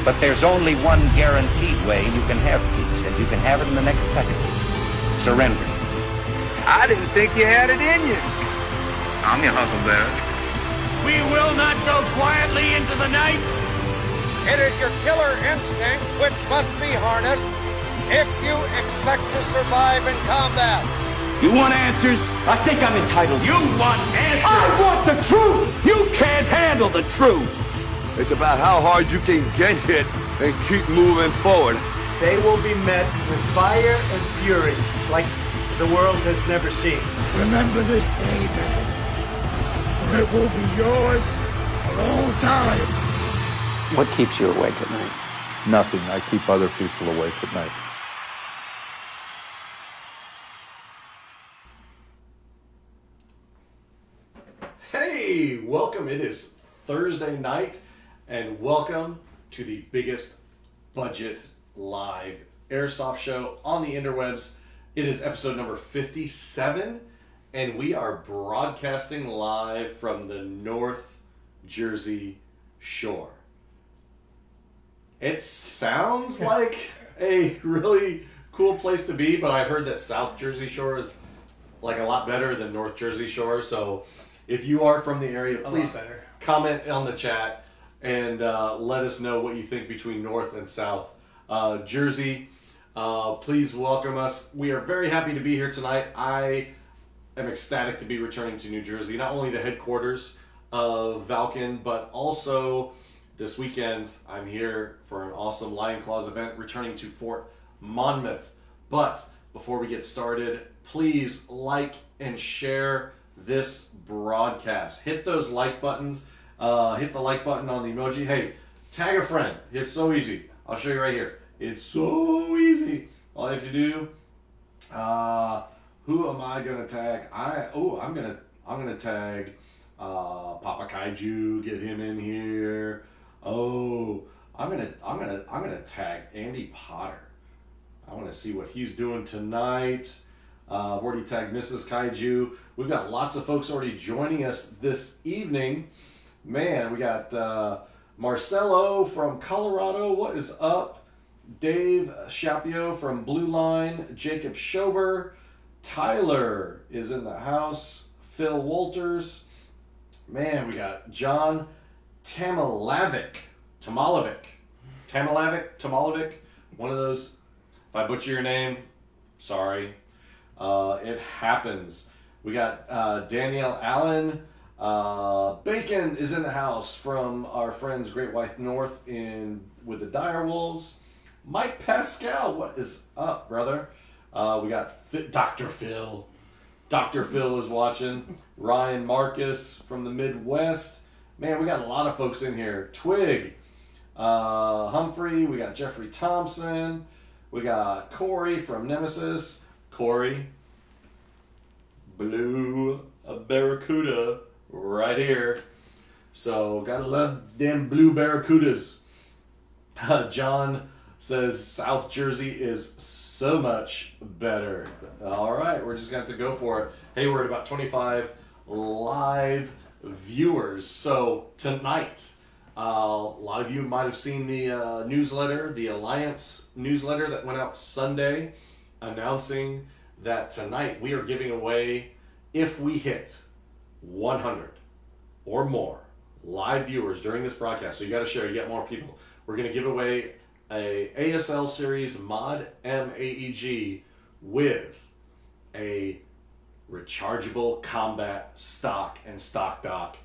But there's only one guaranteed way you can have peace, and you can have it in the next second. Surrender. I didn't think you had it in you. I'm your huckleberry. We will not go quietly into the night. It is your killer instinct which must be harnessed if you expect to survive in combat. You want answers? I think I'm entitled. You want answers? I want the truth! You can't handle the truth. It's about how hard you can get hit and keep moving forward. They will be met with fire and fury like the world has never seen. Remember this day, man, or it will be yours for all time. What keeps you awake at night? Nothing. I keep other people awake at night. Hey, welcome. It is Thursday night, and welcome to the biggest budget live airsoft show on the interwebs. It is episode number 57, and we are broadcasting live from the North Jersey shore. It sounds like a really cool place to be, but I heard that South Jersey Shore is like a lot better than North Jersey Shore. So if you are from the area, please comment on the chat and let us know what you think between North and South Jersey. Please welcome us. We are very happy to be here tonight. I am ecstatic to be returning to New Jersey, not only the headquarters of Valken, but also this weekend I'm here for an awesome Lion Claws event returning to Fort Monmouth. But before we get started, please like and share this broadcast. Hit those like buttons. Hit the like button on the emoji. Hey, tag a friend. It's so easy. I'll show you right here. It's so easy. All you have to do. Who am I gonna tag? I'm gonna tag Papa Kaiju. Get him in here. Oh, I'm gonna tag Andy Potter. I want to see what he's doing tonight. I've already tagged Mrs. Kaiju. We've got lots of folks already joining us this evening. Man, we got Marcelo from Colorado. What is up? Dave Shapio from Blue Line. Jacob Schober. Tyler is in the house. Phil Walters. Man, we got John Tamalovic. One of those. If I butcher your name, sorry. It happens. We got Danielle Allen. Bacon is in the house from our friends Great White North with the Dire Wolves. Mike Pascal, what is up, brother? We got Dr. Phil. Dr. Phil is watching. Ryan Marcus from the Midwest. Man, we got a lot of folks in here. Twig, Humphrey, we got Jeffrey Thompson, we got Corey from Nemesis. Corey, blue barracuda right here. So, gotta love them blue barracudas. John says South Jersey is so much better. All right, we're just gonna have to go for it. Hey, we're at about 25 live viewers. So tonight, a lot of you might have seen the newsletter, the Alliance newsletter that went out Sunday, announcing that tonight we are giving away, if we hit 100 or more live viewers during this broadcast, so you got to share, you get more people, we're going to give away a ASL Series Mod MAEG with a rechargeable combat stock and stock dock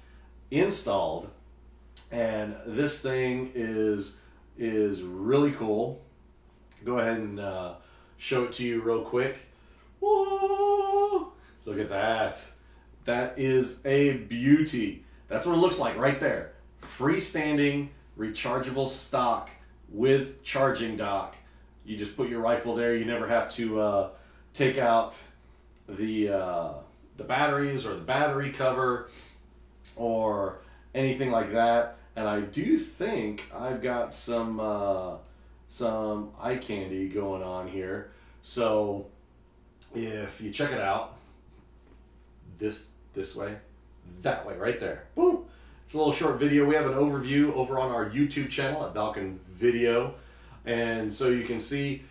installed, and this thing is really cool. Go ahead and show it to you real quick. Whoa! Look at that. That is a beauty. That's what it looks like right there. Freestanding rechargeable stock with charging dock. You just put your rifle there. You never have to take out the batteries or the battery cover or anything like that. And I do think I've got some eye candy going on here. So if you check it out, this way, that way, right there, boom. It's a little short video. We have an overview over on our YouTube channel at Valken Video. And so you can see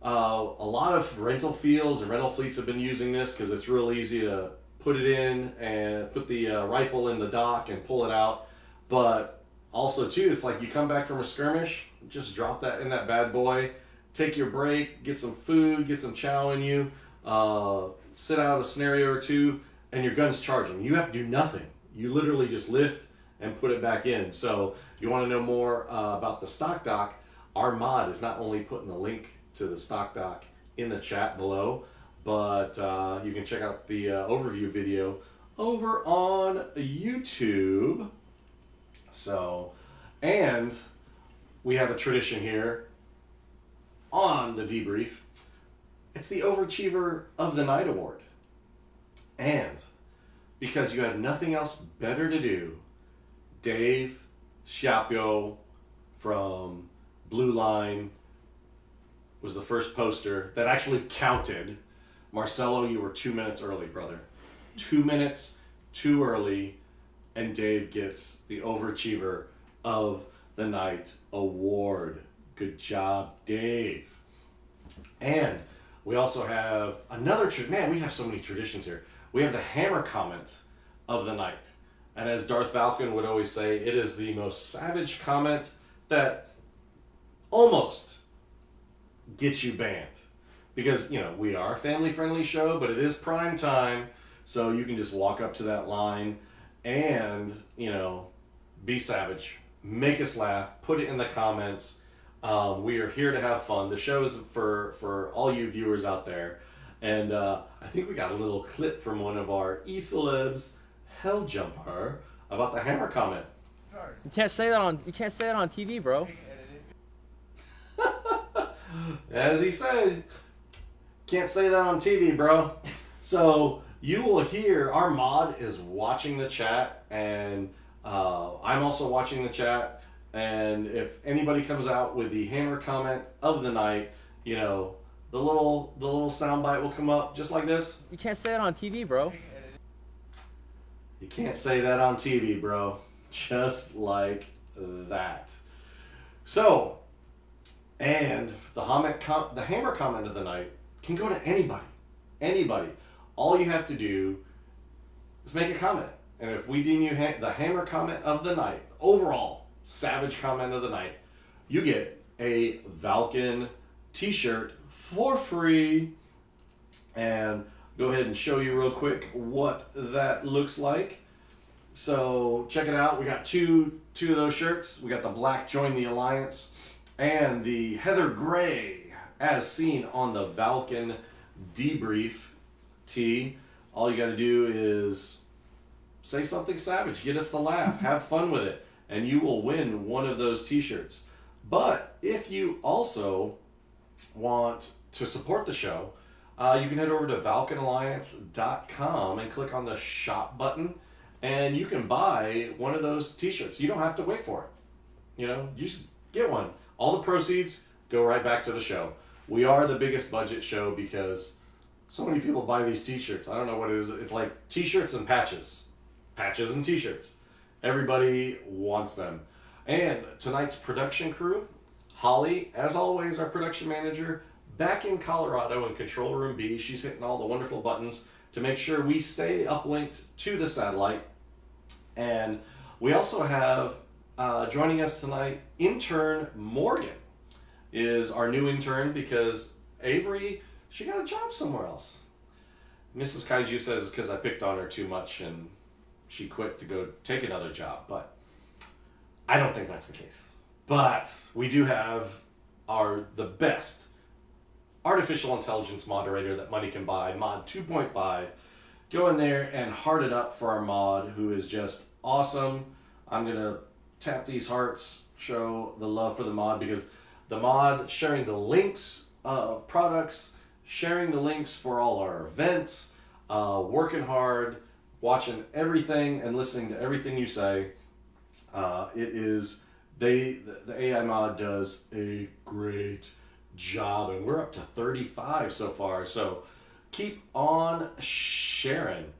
a lot of rental fields and rental fleets have been using this because it's real easy to put it in and put the rifle in the dock and pull it out. But also too, it's like you come back from a skirmish, just drop that in that bad boy, take your break, get some food, get some chow in you, sit out a scenario or two, and your gun's charging. You have to do nothing. You literally just lift and put it back in. So if you want to know more about the stock dock, our mod is not only putting the link to the stock dock in the chat below, but you can check out the overview video over on YouTube. So, and we have a tradition here on the debrief. It's the Overachiever of the Night Award. And because you had nothing else better to do, Dave Schiappio from Blue Line was the first poster that actually counted. Marcelo, you were 2 minutes early, brother. 2 minutes too early, and Dave gets the Overachiever of the Night Award. Good job, Dave. And we also have another, man, we have so many traditions here. We have the hammer comment of the night. And as Darth Valken would always say, it is the most savage comment that almost gets you banned. Because, you know, we are a family-friendly show, but it is prime time, so you can just walk up to that line and, you know, be savage. Make us laugh. Put it in the comments. We are here to have fun. The show is for all you viewers out there. And I think we got a little clip from one of our e-celebs, Hell Jumper, about the hammer comment. You can't say that on TV, bro. As he said, can't say that on TV, bro. So you will hear our mod is watching the chat, and I'm also watching the chat. And if anybody comes out with the hammer comment of the night, you know, the little soundbite will come up just like this. You can't say it on TV, bro. You can't say that on TV, bro. Just like that. So, and the hammer comment of the night can go to anybody. Anybody. All you have to do is make a comment. And if we deem you the hammer comment of the night, overall savage comment of the night, you get a Valken t-shirt for free. And go ahead and show you real quick what that looks like. So check it out. We got two of those shirts. We got the black Join the Alliance and the Heather Gray as seen on the Valken Debrief tee. All you got to do is say something savage, get us the laugh, have fun with it, and you will win one of those t-shirts. But if you also want to support the show, you can head over to ValkenAlliance.com and click on the shop button, and you can buy one of those t-shirts. You don't have to wait for it. You know, you just get one. All the proceeds go right back to the show. We are the biggest budget show because so many people buy these t-shirts. I don't know what it is. It's like t-shirts and patches. Patches and t-shirts. Everybody wants them. And tonight's production crew, Holly, as always, our production manager, back in Colorado in Control Room B. She's hitting all the wonderful buttons to make sure we stay uplinked to the satellite. And we also have joining us tonight, intern Morgan is our new intern because Avery, she got a job somewhere else. Mrs. Kaiju says it's because I picked on her too much and she quit to go take another job, but I don't think that's the case. But we do have the best artificial intelligence moderator that money can buy, Mod 2.5. Go in there and heart it up for our mod, who is just awesome. I'm going to tap these hearts, show the love for the mod, because the mod sharing the links of products, sharing the links for all our events, working hard, watching everything and listening to everything you say. The AI mod does a great job, and we're up to 35 so far, so keep on sharing.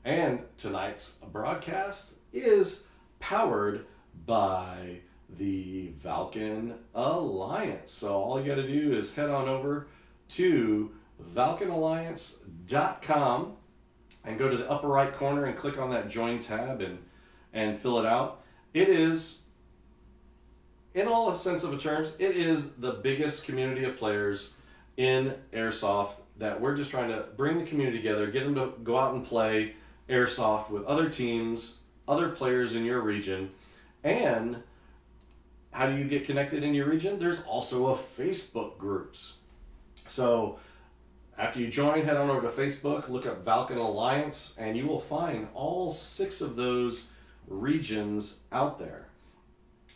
And tonight's broadcast is powered by the Valken Alliance. So all you got to do is head on over to valkenalliance.com and go to the upper right corner and click on that join tab and fill it out. It is, in all sense of the terms, it is the biggest community of players in Airsoft that we're just trying to bring the community together, get them to go out and play Airsoft with other teams, other players in your region. And how do you get connected in your region? There's also a Facebook groups. So after you join, head on over to Facebook, look up Valken Alliance, and you will find all 6 of those regions out there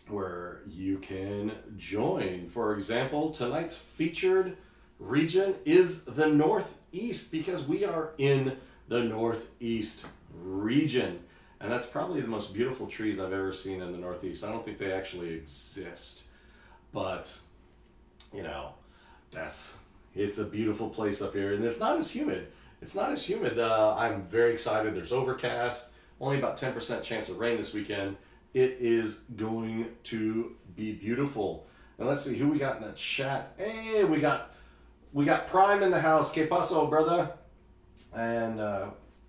where you can join. For example, tonight's featured region is the Northeast, because we are in the Northeast region. And that's probably the most beautiful trees I've ever seen in the Northeast. I don't think they actually exist, but you know, it's a beautiful place up here, and it's not as humid. I'm very excited. There's overcast, only about 10% chance of rain this weekend. It is going to be beautiful. And let's see who we got in the chat. Hey, we got Prime in the house. Que paso, brother? And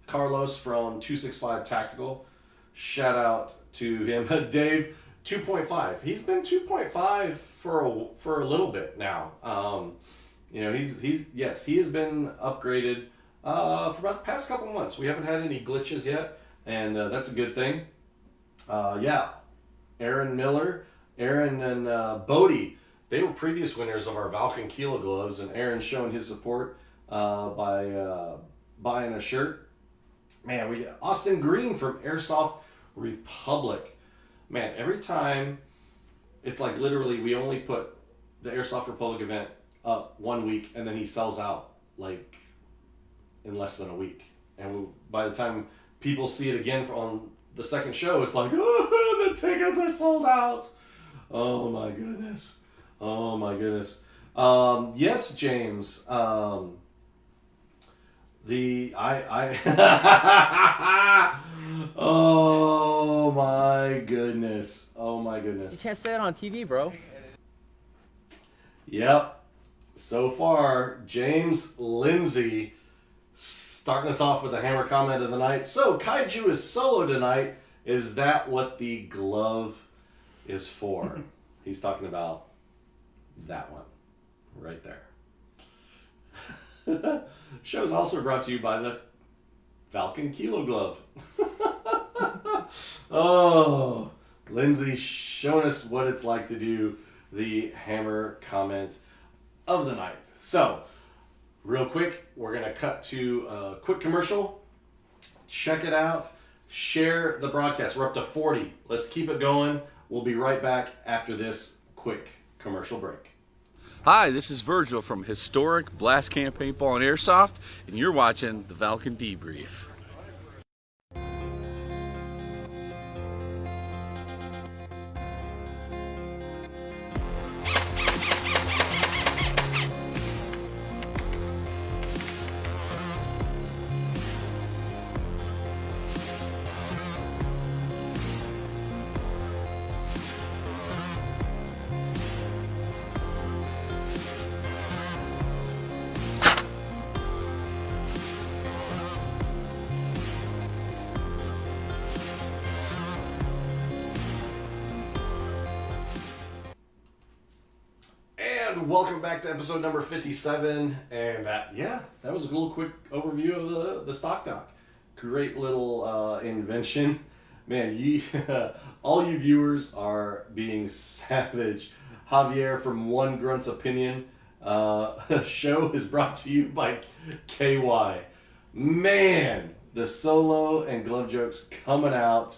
Carlos from 265 Tactical. Shout out to him. Dave, 2.5. He's been 2.5 for a little bit now. You know, he has been upgraded for about the past couple months. We haven't had any glitches yet, and that's a good thing. Yeah, Aaron Miller, Aaron and Bodie, they were previous winners of our Valken Kilo gloves, and Aaron's showing his support by buying a shirt. Man, we got Austin Green from Airsoft Republic. Man, every time, it's like literally we only put the Airsoft Republic event up 1 week, and then he sells out like in less than a week. And by the time people see it again on the second show, it's like, oh, the tickets are sold out. Oh my goodness. Oh my goodness. Yes, James. Oh my goodness. Oh my goodness. You can't say it on TV, bro. Yep. So far, James Lindsay starting us off with the hammer comment of the night. So, Kaiju is solo tonight. Is that what the glove is for? He's talking about that one right there. Show's also brought to you by the Valken Kilo glove. Oh, Lindsay showing us what it's like to do the hammer comment of the night. So, real quick, we're going to cut to a quick commercial. Check it out. Share the broadcast. We're up to 40. Let's keep it going. We'll be right back after this quick commercial break. Hi, this is Virgil from Historic Blast Camp Paintball and Airsoft, and you're watching the Valken Debrief. Welcome back to episode number 57, and that was a little quick overview of the stock dock. Great little invention, man. All you viewers are being savage. Javier from One Grunt's Opinion. Show is brought to you by KY. Man, the solo and glove jokes coming out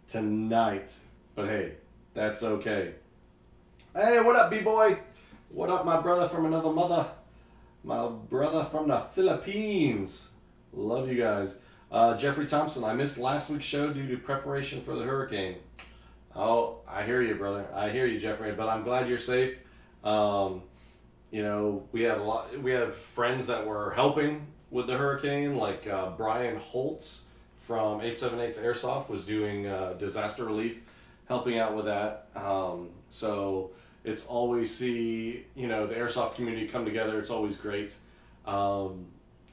tonight, but hey, that's okay. Hey, what up, B-boy? What up, my brother from another mother? My brother from the Philippines. Love you guys. Jeffrey Thompson, I missed last week's show due to preparation for the hurricane. Oh, I hear you, brother. I hear you, Jeffrey, but I'm glad you're safe. You know, we have friends that were helping with the hurricane, like Brian Holtz from 878's Airsoft was doing disaster relief, helping out with that. So it's always the Airsoft community come together. It's always great to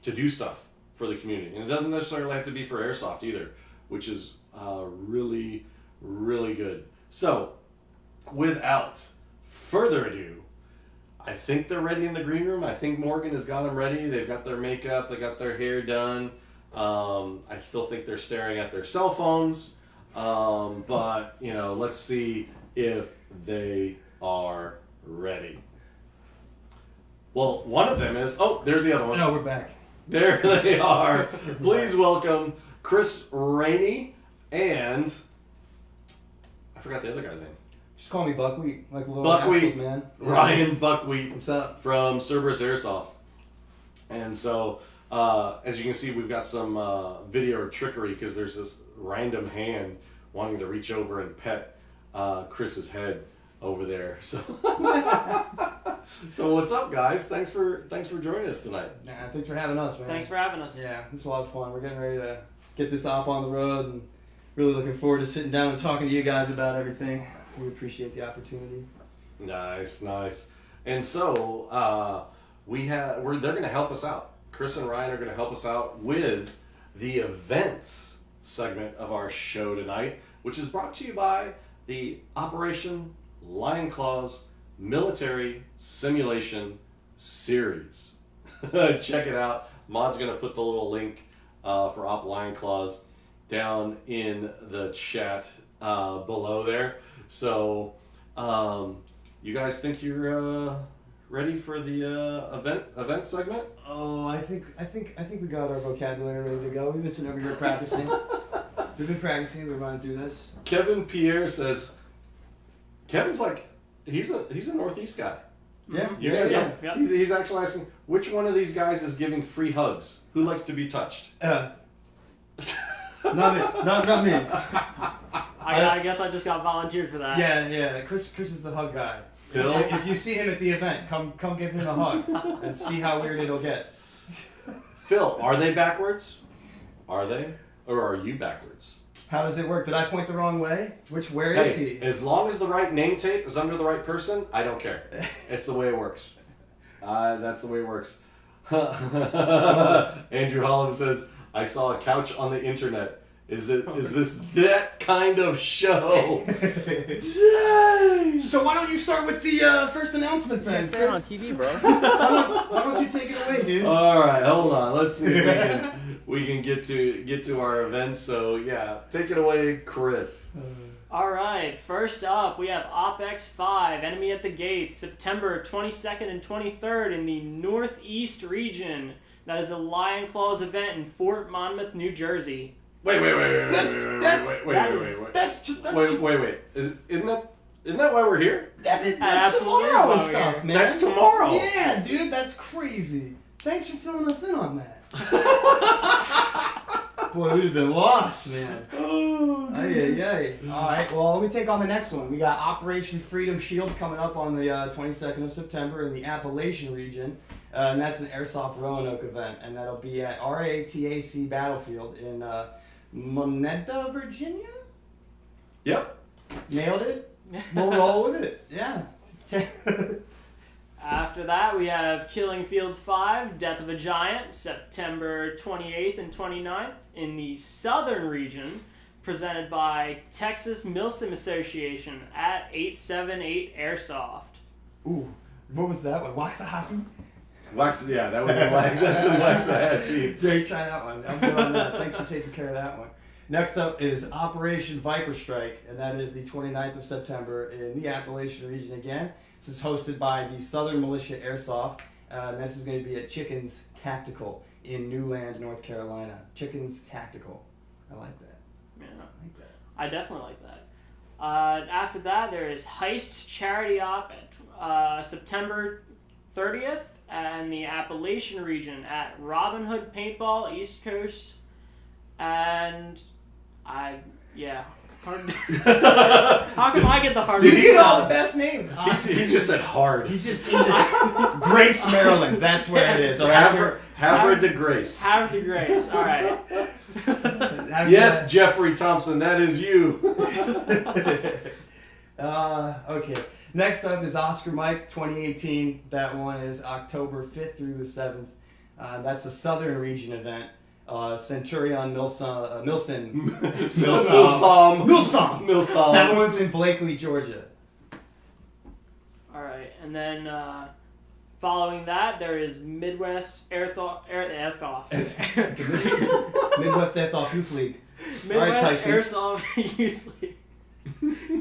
do stuff for the community. And it doesn't necessarily have to be for Airsoft either, which is really, really good. So without further ado, I think they're ready in the green room. I think Morgan has got them ready. They've got their makeup. They got their hair done. I still think they're staring at their cell phones. But, let's see if they are ready. Well, one of them is... Oh, there's the other one. No, we're back. There they are. Please welcome Chris Rainey and... I forgot the other guy's name. Just call me Buckwheat, like little Buckwheat, assholes, man. Ryan Buckwheat. What's up? From Cerberus Airsoft. And so, as you can see, we've got some video trickery because there's this random hand wanting to reach over and pet Chris's head over there. So, so what's up, guys? Thanks for joining us tonight. Nah, thanks for having us, man. Thanks for having us. Yeah, this is a lot of fun. We're getting ready to get this op on the road, and really looking forward to sitting down and talking to you guys about everything. We appreciate the opportunity. Nice. And so they're going to help us out. Chris and Ryan are going to help us out with the events segment of our show tonight, which is brought to you by the Operation Lion Claws Military Simulation Series. Check it out. Mod's going to put the little link for Op Lion Claws down in the chat below there. So, you guys think you're ready for the event segment? Oh, I think we got our vocabulary ready to go. We've been sitting over here practicing. We've been practicing. We're running through this. Kevin Pierre says, Kevin's like he's a Northeast guy. Yeah, you guys know? He's actually asking which one of these guys is giving free hugs. Who likes to be touched? Not me. I guess I just got volunteered for that. Yeah. Chris is the hug guy. Phil? If you see him at the event, come give him a hug and see how weird it'll get. Phil, are they backwards? Are they? Or are you backwards? How does it work? Did I point the wrong way? Where is he? As long as the right name tape is under the right person, I don't care. It's the way it works. That's the way it works. Andrew Holland says, I saw a couch on the internet. Is this that kind of show? Dang. So why don't you start with the first announcement then? You can't say it on TV, bro. why don't you take it away, dude? All right, hold on. Let's see if we can get to our event. So yeah, take it away, Chris. All right, first up, we have OpX 5, Enemy at the Gates, September 22nd and 23rd in the Northeast region. That is a Lion Claws event in Fort Monmouth, New Jersey. Wait. That's Isn't that why we're here? That's tomorrow and stuff, man. That's tomorrow. Yeah, dude, that's crazy. Thanks for filling us in on that. Boy, we'd have been lost, man. Ay. All right, well, let me take on the next one. We got Operation Freedom Shield coming up on the 22nd of September in the Appalachian region. And that's an Airsoft Roanoke event, and that'll be at RATAC Battlefield in Moneta, Virginia? Yep. Nailed it. We'll roll with it. Yeah. After that, we have Killing Fields 5, Death of a Giant, September 28th and 29th in the Southern region, presented by Texas Milsim Association at 878 Airsoft. Ooh, what was that one? Waxahachie? Yeah, that was that's in Waxahachie. Great, try that one. I'm good on that. Thanks for taking care of that one. Next up is Operation Viper Strike, and that is the 29th of September in the Appalachian region again. This is hosted by the Southern Militia Airsoft, and this is going to be at Chickens Tactical in Newland, North Carolina. Chickens Tactical. I like that. Yeah, I like that. I definitely like that. After that, there is Heist Charity Op at September 30th in the Appalachian region at Robin Hood Paintball, East Coast, and hard. How come I get the hard? You get all the best names. He just said hard. He's just Grace, Maryland. That's where it is. So Havre de Grace. Havre de Grace. All right. Yes, Jeffrey Thompson, that is you. Okay. Next up is Oscar Mike 2018. That one is October 5th through the 7th. That's a Southern Region event. Centurion Milsom. That one's in Blakely, Georgia. All right, and then following that, there is Midwest Airsoft. Midwest Airsoft Youth League. Midwest Airsoft Youth League.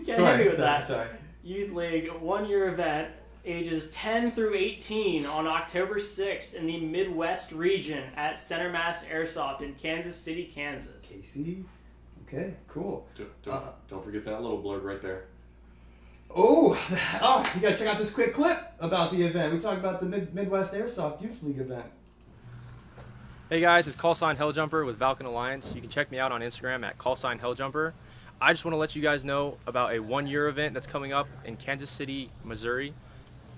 Can't hit me with that. Sorry. Youth League 1-year event, ages 10 through 18, on October 6th in the Midwest region at Center Mass Airsoft in Kansas City, Kansas. KC. Okay, cool. Don't forget that little blurb right there. Oh, you gotta check out this quick clip about the event. We talked about the Midwest Airsoft Youth League event. Hey guys, it's callsign Helljumper with Valken Alliance. You can check me out on Instagram at callsign Helljumper. I just want to let you guys know about a 1-year event that's coming up in Kansas City, Missouri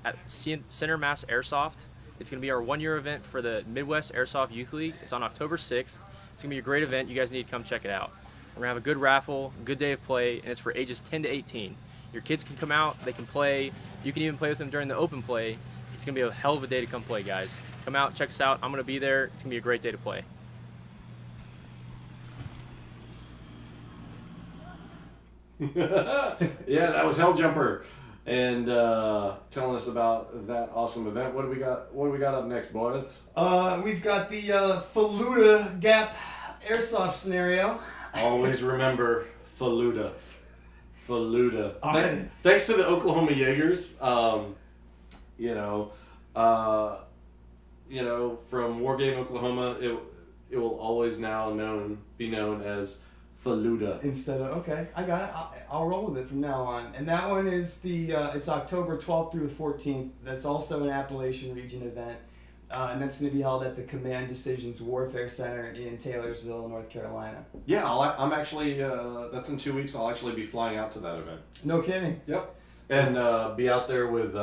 at Center Mass Airsoft. It's going to be our 1-year event for the Midwest Airsoft Youth League. It's on October 6th. It's going to be a great event. You guys need to come check it out. We're going to have a good raffle, a good day of play, and it's for ages 10 to 18. Your kids can come out, they can play. You can even play with them during the open play. It's going to be a hell of a day to come play, guys. Come out, check us out. I'm going to be there. It's going to be a great day to play. Yeah, that was Helljumper, and telling us about that awesome event. What do we got? What do we got up next, boys? We've got the Faluda Gap Airsoft scenario. Always remember Faluda. Right. Thanks to the Oklahoma Jaegers, from Wargame Oklahoma, it will always now be known as Faluda. Instead of, okay, I got it. I'll roll with it from now on. And that one is it's October 12th through the 14th. That's also an Appalachian Region event. And that's going to be held at the Command Decisions Warfare Center in Taylorsville, North Carolina. Yeah, I'm actually, that's in 2 weeks. I'll actually be flying out to that event. No kidding. Yep. And be out there with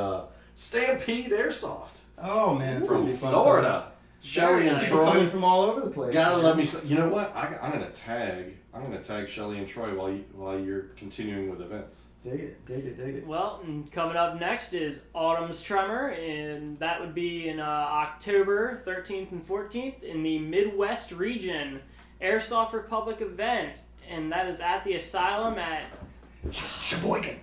Stampede Airsoft. Oh, man. It's from gonna be fun. Florida. Shelly and Troy. Coming from all over the place. Gotta let me. You know what? I'm gonna tag Shelly and Troy while you're continuing with events. Dig it. Well, and coming up next is Autumn's Tremor, and that would be in October 13th and 14th in the Midwest region Airsoft Republic event, and that is at the Asylum at Sheboygan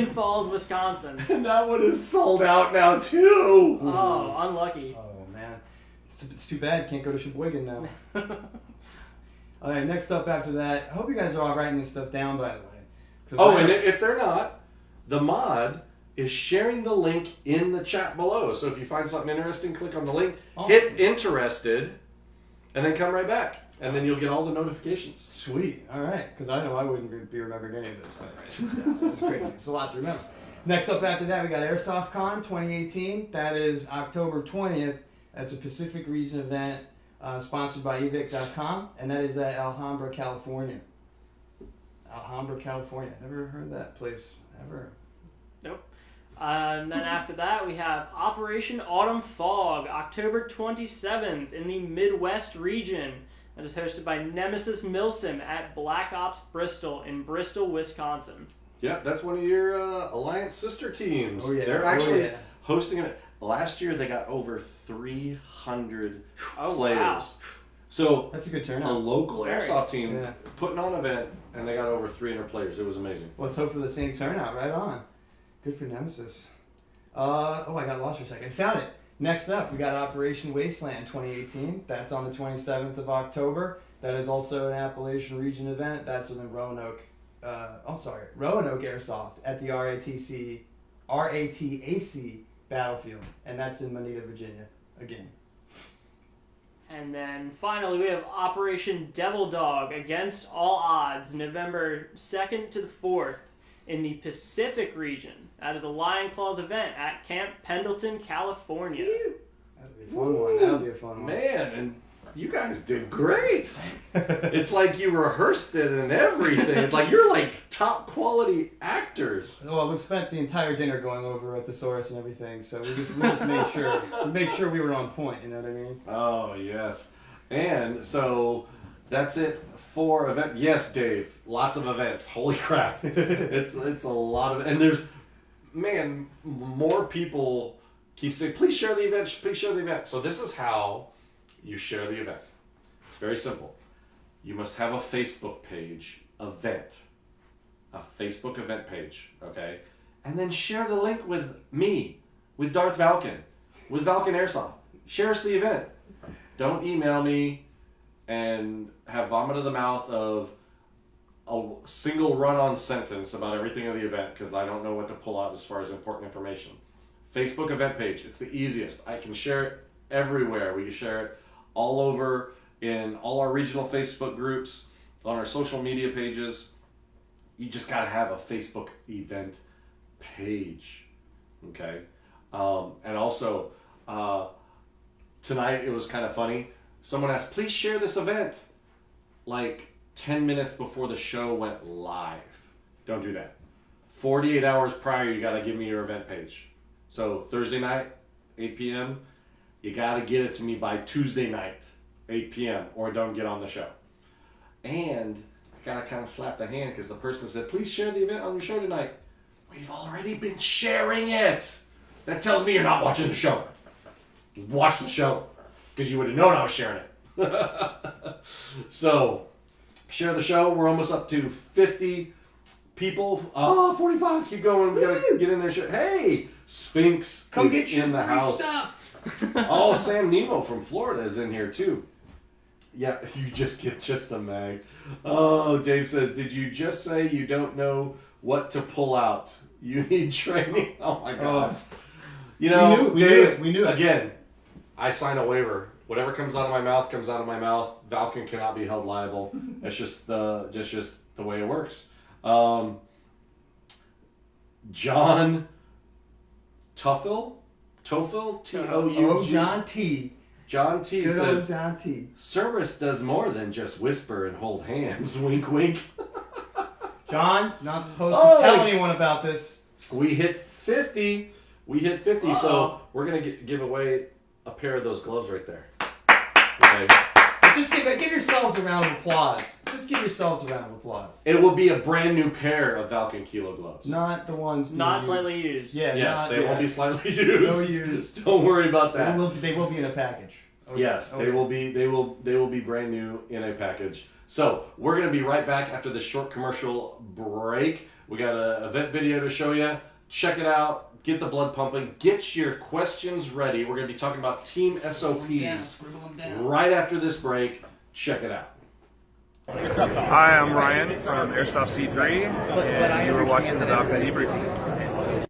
Falls, Wisconsin. And that one is sold out now too. Oh, unlucky. Oh man, it's too bad. Can't go to Sheboygan now. All right, next up after that. I hope you guys are all writing this stuff down, by the way. And if they're not, the mod is sharing the link in the chat below. So if you find something interesting, click on the link, hit interested, and then come right back. And then you'll get all the notifications. Sweet. All right. Because I know I wouldn't be remembering any of this. That's crazy. It's a lot to remember. Next up after that, we got Airsoft Con 2018. That is October 20th. That's a Pacific Region event sponsored by evic.com. And that is at Alhambra, California. Never heard of that place ever. Nope. And then after that, we have Operation Autumn Fog, October 27th in the Midwest region. That is hosted by Nemesis Milsom at Black Ops Bristol in Bristol, Wisconsin. Yep, that's one of your Alliance sister teams. Oh, yeah. They're actually hosting it. Last year, they got over 300 players. Wow. So that's a good turnout. A local airsoft team putting on an event, and they got over 300 players. It was amazing. Let's hope for the same turnout. Right on. Good for Nemesis. I got lost for a second. Found it. Next up, we got Operation Wasteland 2018. That's on the 27th of October. That is also an Appalachian Region event. That's in the Roanoke Airsoft at the RATAC Battlefield. And that's in Moneta, Virginia, again. And then finally, we have Operation Devil Dog Against All Odds, November 2nd to the 4th in the Pacific region. That is a Lion Claws event at Camp Pendleton, California. That'll be a fun one. Man, and you guys did great. It's like you rehearsed it and everything. It's like you're like top quality actors. Well, we've spent the entire dinner going over a thesaurus and everything, so we just made sure we were on point. You know what I mean? Oh yes. And so that's it for event. Yes, Dave. Lots of events. Holy crap! It's a lot of, and there's, man, more people keep saying, please share the event. Please share the event. So this is how you share the event. It's very simple. You must have a Facebook page event, a Facebook event page. Okay, and then share the link with me, with Darth Valken, with Valken Airsoft. Share us the event. Don't email me and have vomit of the mouth of a single run-on sentence about everything of the event, because I don't know what to pull out as far as important information. Facebook event page. It's the easiest. I can share it everywhere. We can share it all over in all our regional Facebook groups, on our social media pages. You just got to have a Facebook event page. Okay? And also, tonight it was kind of funny. Someone asked, please share this event, like 10 minutes before the show went live. Don't do that. 48 hours prior, you got to give me your event page. So Thursday night, 8 p.m., you got to get it to me by Tuesday night, 8 p.m., or don't get on the show. And I got to kind of slap the hand because the person said, please share the event on your show tonight. We've already been sharing it. That tells me you're not watching the show. Watch the show, because you would have known I was sharing it. So, share the show. We're almost up to 50 people. Oh, 45. Keep going. We got to get in there. Hey, Sphinx Come is get your in the free house. stuff. Oh, Sam Nemo from Florida is in here, too. Yeah, you just get just the mag. Oh, Dave says, did you just say you don't know what to pull out? You need training? Oh, my God. You know, Dave, we knew it. Again, I sign a waiver. Whatever comes out of my mouth comes out of my mouth. Valken cannot be held liable. That's just the way it works. John Tophel, T-O-U-G. Oh, John T. John T. Good old says, John T. service does more than just whisper and hold hands. Wink, wink. John, not supposed to tell anyone about this. We hit 50. So we're going to give away a pair of those gloves right there. Okay. Just give yourselves a round of applause. Just give yourselves a round of applause. It will be a brand new pair of Valken Kilo gloves. Not the ones not slightly used. Yeah, yes, they won't be slightly used. No used. Don't worry about that. They will be in a package. Okay. Yes, they will be. They will be brand new in a package. So we're gonna be right back after this short commercial break. We got an event video to show you. Check it out. Get the blood pumping. Get your questions ready. We're going to be talking about team SOPs right after this break. Check it out. Hi, I'm Ryan from Airsoft C3, and you were watching the Valken Debrief.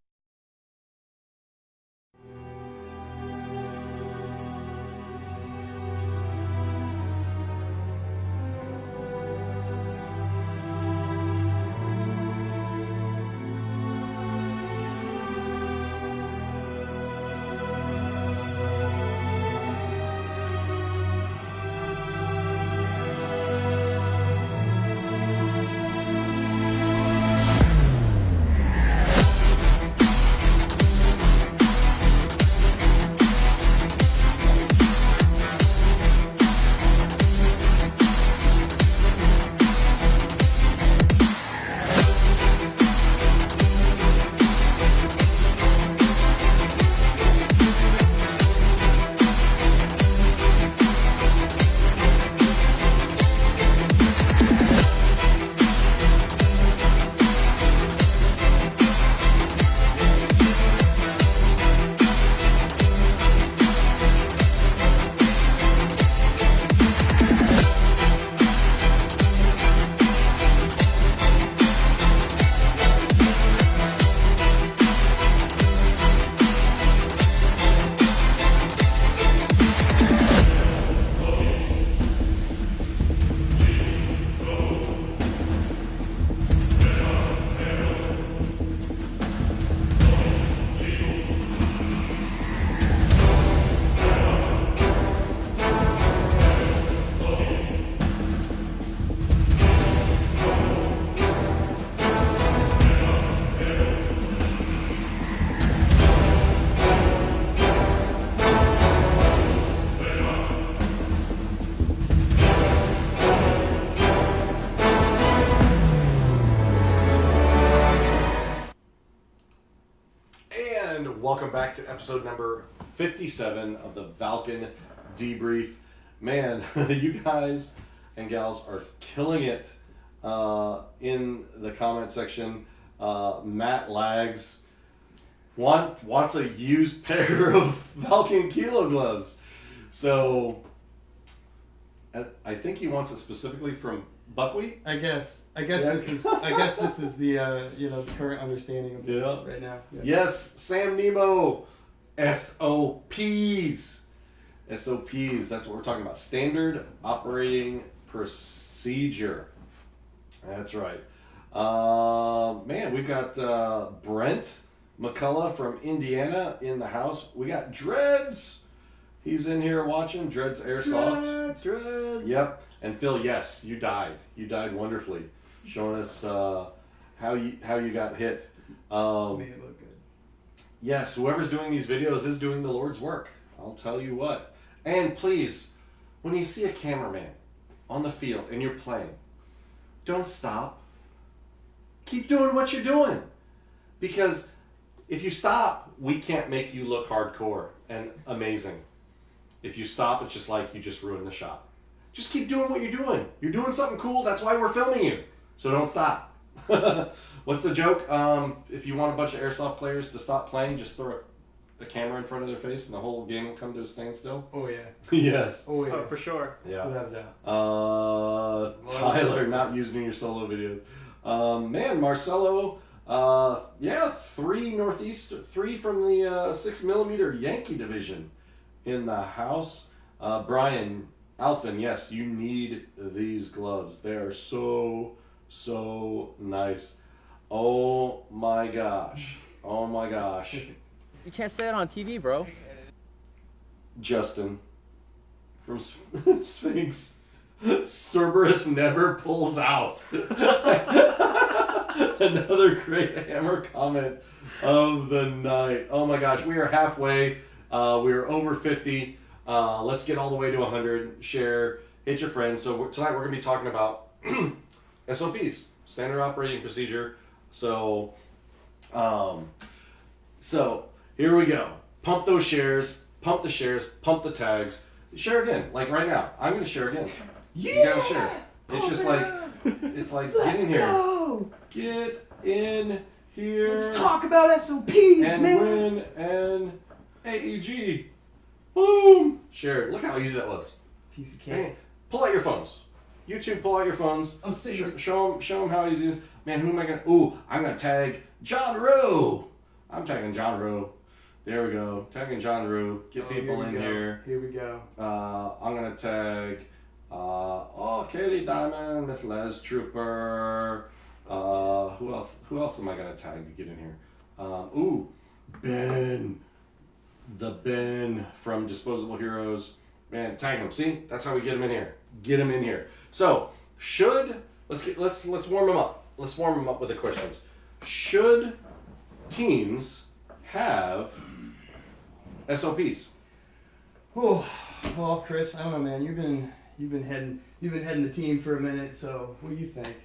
welcome back to episode number 57 of the Valken Debrief. Man, you guys and gals are killing it in the comment section. Matt Lags wants a used pair of Valken Kilo gloves. So I think he wants it specifically from Buckwheat. I guess this is the the current understanding of this right now. Yeah. Yes, Sam Nemo. SOPs. SOPs. That's what we're talking about. Standard Operating Procedure. That's right. Man, we've got Brent McCullough from Indiana in the house. We got Dreads. He's in here watching. Dreads Airsoft. Dreads. Yep. And Phil, yes, you died. You died wonderfully, showing us how you got hit. Made it look good. Yes, whoever's doing these videos is doing the Lord's work. I'll tell you what. And please, when you see a cameraman on the field and you're playing, don't stop. Keep doing what you're doing. Because if you stop, we can't make you look hardcore and amazing. If you stop, it's just like you just ruined the shot. Just keep doing what you're doing. You're doing something cool. That's why we're filming you. So don't stop. What's the joke? If you want a bunch of airsoft players to stop playing, just throw the camera in front of their face and the whole game will come to a standstill. Oh, yeah. Yes. Oh, yeah. Oh, for sure. Yeah. Without a doubt. Tyler, not using your solo videos. Man, Marcelo, 3 Northeast, 3 from the 6mm Yankee division in the house. Brian Alphin, yes, you need these gloves. They are so nice. Oh my gosh. Oh my gosh. You can't say it on TV, bro. Justin from Sphinx. Cerberus never pulls out. Another great hammer comment of the night. Oh my gosh, we are halfway. We are over 50. Let's get all the way to 100. Share, hit your friends. So tonight we're going to be talking about SOPs, standard operating procedure. So here we go. Pump those shares, pump the shares, pump the tags. Share again, like right now. I'm going to share again. Yeah! You gotta share. It's just like, it's like, get in here. Get in here. Let's talk about SOPs, and man. win an AEG. Boom. Share it. Look how easy that was. Piece of cake. Hey, pull out your phones. YouTube, pull out your phones. I'm saying. Show them how easy it is. Man, who am I gonna? Ooh, I'm gonna tag John Rowe. I'm tagging John Rowe. There we go. Tagging John Rowe. Get people in here. Here we go. I'm gonna tag. Katie Diamond, Miss Les Trooper. Who else am I gonna tag to get in here? Ben. The Ben from Disposable Heroes. Man, tag him. See, that's how we get him in here. Get him in here. So, let's warm him up. Let's warm him up with the questions. Should teams have SOPs? Oh, well, Chris, I don't know, man. You've been heading the team for a minute. So, what do you think?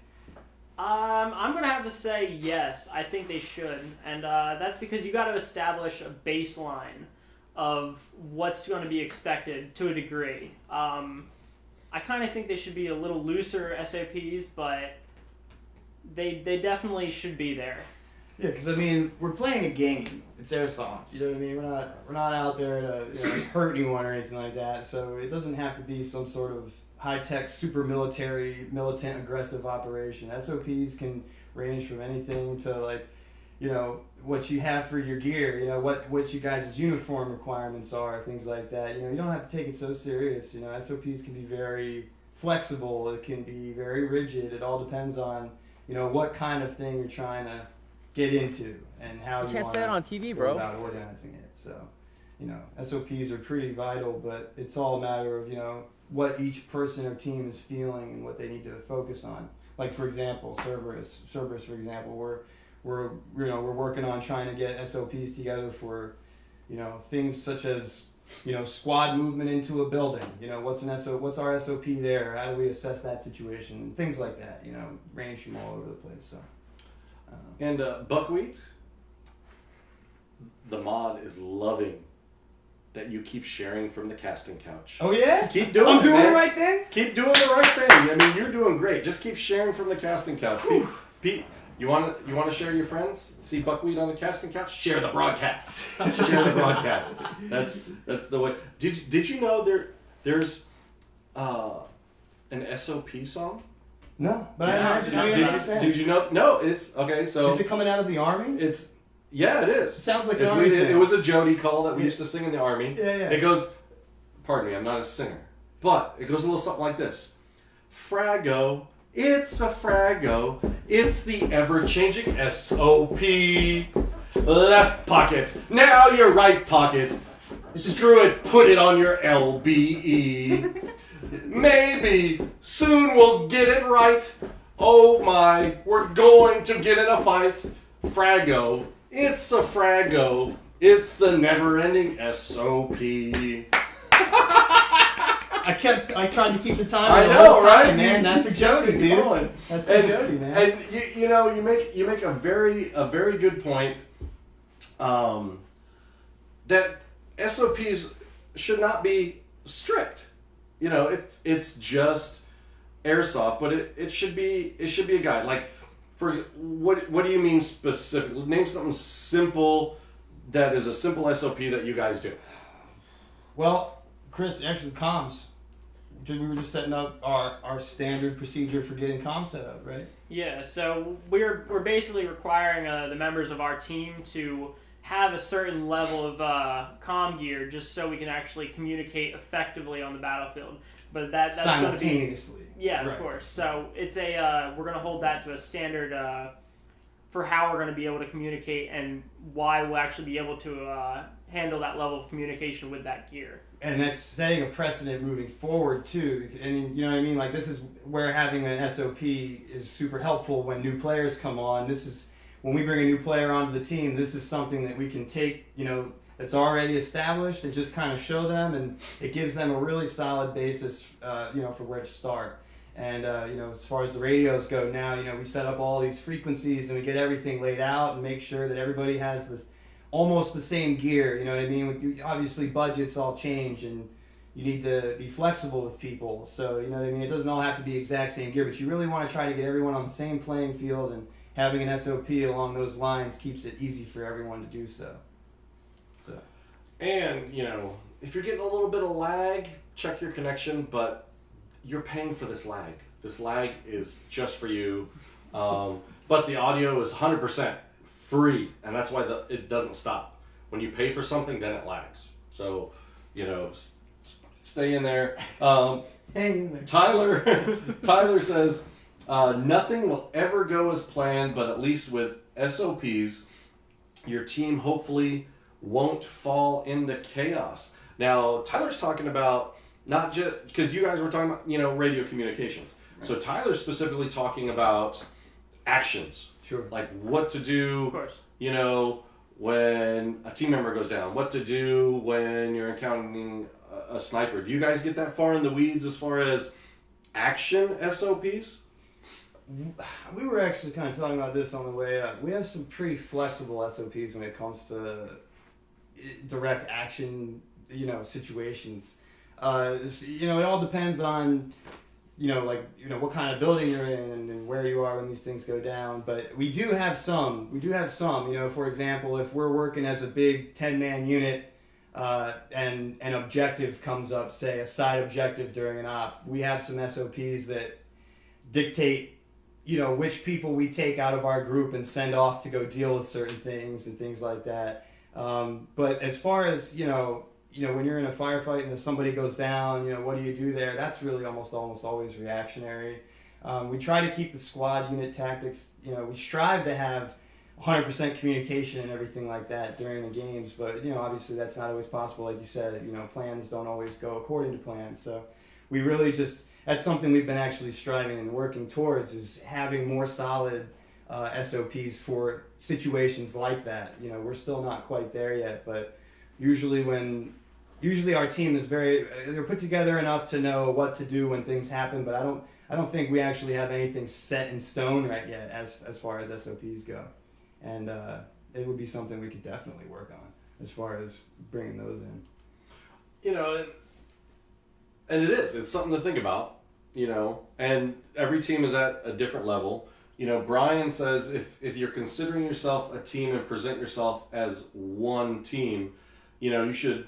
I'm gonna have to say yes. I think they should, and that's because you got to establish a baseline of what's going to be expected to a degree. I kind of think they should be a little looser SOPs, but they definitely should be there. Yeah, because I mean, we're playing a game. It's airsoft. You know what I mean? We're not out there to hurt anyone or anything like that. So it doesn't have to be some sort of high-tech, super military, militant, aggressive operation. SOPs can range from anything to what you have for your gear. What you guys' uniform requirements are, things like that. You don't have to take it so serious. SOPs can be very flexible. It can be very rigid. It all depends on what kind of thing you're trying to get into and how you can't say it on TV, bro. About organizing it. So, SOPs are pretty vital, but it's all a matter of what each person or team is feeling and what they need to focus on. Like for example, Cerberus, for example, we're working on trying to get SOPs together for things such as squad movement into a building. What's our SOP there? How do we assess that situation? Things like that. Range from all over the place. So. And Buckwheat, the mod is loving that you keep sharing from the casting couch. Oh yeah? Keep doing it, I'm doing man. the right thing? Keep doing the right thing. I mean, you're doing great. Just keep sharing from the casting couch. Pete, you want to share your friends? See Buckwheat on the casting couch? Share the broadcast. Share the broadcast. That's the way. Did you know there's an SOP song? No, but I imagine. Did you know? No, it's okay. So is it coming out of the Army? Yeah, it is. It sounds like an Army thing. It was a Jody call that we used to sing in the Army. Yeah. It goes, pardon me, I'm not a singer, but it goes a little something like this. Frago, it's a Frago, it's the ever-changing SOP. Left pocket, now your right pocket. Screw it, put it on your LBE. Maybe soon we'll get it right. Oh my, we're going to get in a fight. Frago, it's a Frago. It's the never-ending SOP. I tried to keep the time. I know, right, man? That's a Jody, dude. That's the Jody, man. And you make a very good point. That SOPs should not be strict. It's just airsoft, but it should be a guide. Like, for example, what do you mean specifically? Name something simple that is a simple SOP that you guys do. Well, Chris, actually, comms. We were just setting up our standard procedure for getting comms set up, right? Yeah. So we're basically requiring the members of our team to have a certain level of comm gear just so we can actually communicate effectively on the battlefield. But that's simultaneously. Gonna be, yeah, right. Of course. So it's we're going to hold that to a standard for how we're going to be able to communicate and why we'll actually be able to handle that level of communication with that gear. And that's setting a precedent moving forward too. And you know what I mean? Like, this is where having an SOP is super helpful when new players come on. This is when we bring a new player onto the team, this is something that we can take, that's already established and just kind of show them, and it gives them a really solid basis, for where to start. And, as far as the radios go now, we set up all these frequencies and we get everything laid out and make sure that everybody has almost the same gear, you know what I mean? Obviously, budgets all change and you need to be flexible with people. So, you know what I mean? It doesn't all have to be exact same gear, but you really want to try to get everyone on the same playing field, and having an SOP along those lines keeps it easy for everyone to do so. And, if you're getting a little bit of lag, check your connection, but you're paying for this lag. This lag is just for you. But the audio is 100% free, and that's why it doesn't stop. When you pay for something, then it lags. So, stay in there. Tyler says, nothing will ever go as planned, but at least with SOPs, your team hopefully won't fall into chaos. Now, Tyler's talking about not just, because you guys were talking about, radio communications. Right. So Tyler's specifically talking about actions. Sure. Like what to do, of course. When a team member goes down, what to do when you're encountering a sniper. Do you guys get that far in the weeds as far as action SOPs? We were actually kind of talking about this on the way up. We have some pretty flexible SOPs when it comes to direct action, situations. It all depends on, what kind of building you're in and where you are when these things go down. But we do have some. For example, if we're working as a big 10-man unit and an objective comes up, say a side objective during an op, we have some SOPs that dictate which people we take out of our group and send off to go deal with certain things and things like that. But as far as, when you're in a firefight and somebody goes down, what do you do there? That's really almost always reactionary. We try to keep the squad unit tactics, we strive to have 100% communication and everything like that during the games, but, obviously that's not always possible. Like you said, plans don't always go according to plan. So we really that's something we've been actually striving and working towards, is having more solid SOPs for situations like that. We're still not quite there yet, but usually our team is they're put together enough to know what to do when things happen, but I don't think we actually have anything set in stone right yet as far as SOPs go. And it would be something we could definitely work on as far as bringing those in. You know, and it's something to think about, you know, and every team is at a different level. You know, Brian says if you're considering yourself a team and present yourself as one team, you know, you should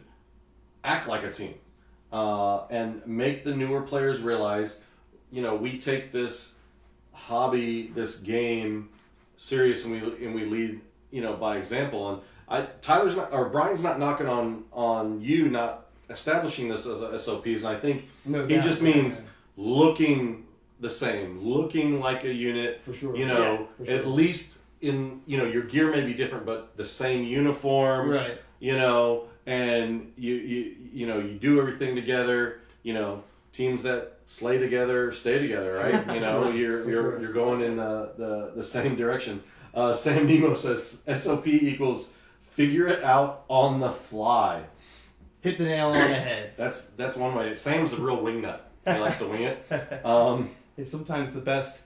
act like a team and make the newer players realize, you know, we take this hobby, this game serious, and we lead, you know, by example. And Brian's not knocking on you not establishing this as a SOPs, and I think he just means looking the same, looking like a unit, for sure. You know, for sure. at least in, you know, your gear may be different, but the same uniform, right? You know, and you know, you do everything together. You know, teams that slay together stay together, right? You know, you're going in the same direction. Sam Nemo says SOP equals figure it out on the fly. Hit the nail on the head. That's one way. Sam's a real wingnut. He likes to wing it. It's sometimes the best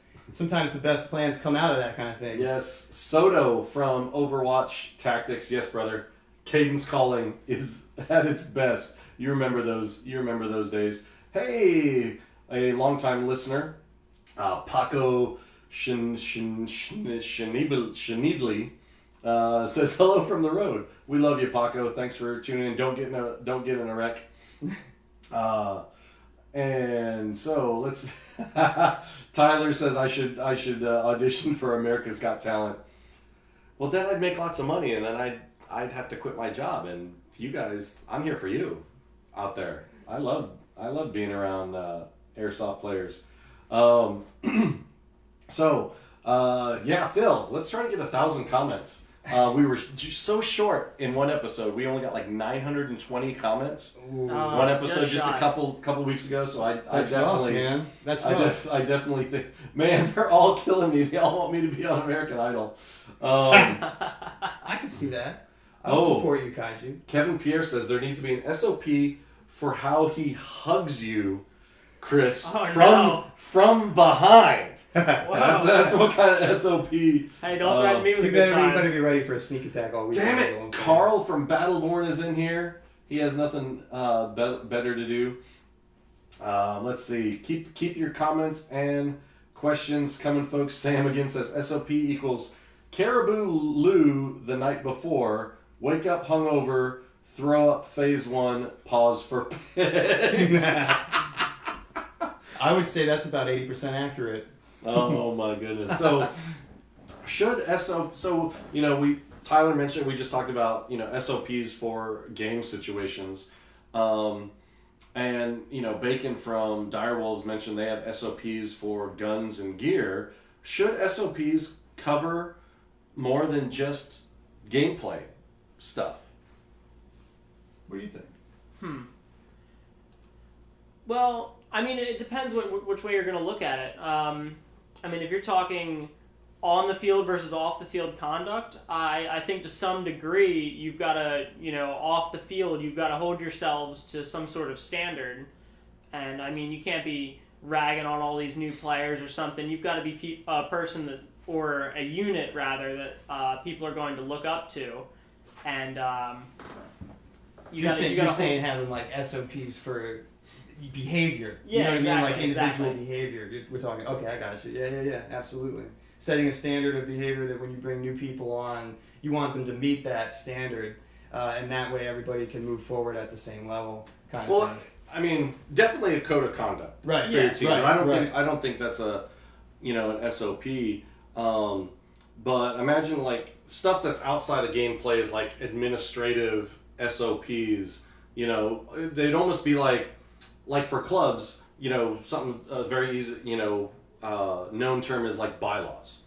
plans come out of that kind of thing. Yes, Soto from Overwatch Tactics. Yes, brother. Cadence calling is at its best. You remember those days. Hey, a longtime listener, Paco Shanidli says hello from the road. We love you, Paco. Thanks for tuning in. Don't get in a wreck. And so let's. Tyler says I should audition for America's Got Talent. Well, then I'd make lots of money, and then I'd have to quit my job. And you guys, I'm here for you out there. I love being around airsoft players. So yeah, Phil, let's try to get 1,000 comments. We were so short in one episode. We only got like 920 comments. One episode just a couple weeks ago. So I definitely, man. That's rough. I definitely think, man, they're all killing me. They all want me to be on American Idol. I can see that. I'll support you, Kaiju. Kevin Pierre says there needs to be an SOP for how he hugs you, Chris, from behind. Wow. That's what kind of SOP. Hey, don't threaten me with a good time. You better be ready for a sneak attack all week. Damn it! Carl from Battleborn is in here. He has nothing better to do. Let's see. Keep your comments and questions coming, folks. Sam again says SOP equals Caribou Lou the night before, wake up hungover, throw up phase 1, pause for pigs. I would say that's about 80% accurate. Oh my goodness. So so you know, Tyler mentioned, we just talked about, you know, SOPs for game situations. And you know, Bacon from Direwolves mentioned they have SOPs for guns and gear. Should SOPs cover more than just gameplay stuff? What do you think? Well, I mean, it depends which way you're going to look at it. I mean, if you're talking on the field versus off the field conduct, I think to some degree you've got to, you know, off the field, you've got to hold yourselves to some sort of standard. And I mean, you can't be ragging on all these new players or something. You've got to be a person that, or a unit rather, that people are going to look up to. And you're saying having like SOPs for behavior. Yeah, you know what exactly, I mean? Like individual exactly. behavior. We're talking, okay, I got you. Yeah, absolutely. Setting a standard of behavior that when you bring new people on, you want them to meet that standard, and that way everybody can move forward at the same level. Kind of thing. I mean, definitely a code of conduct for your team. Right, I don't think that's an SOP. But imagine like stuff that's outside of gameplay is like administrative SOPs. You know, they'd almost be like for clubs. You know, something very easy. You know, known term is like bylaws.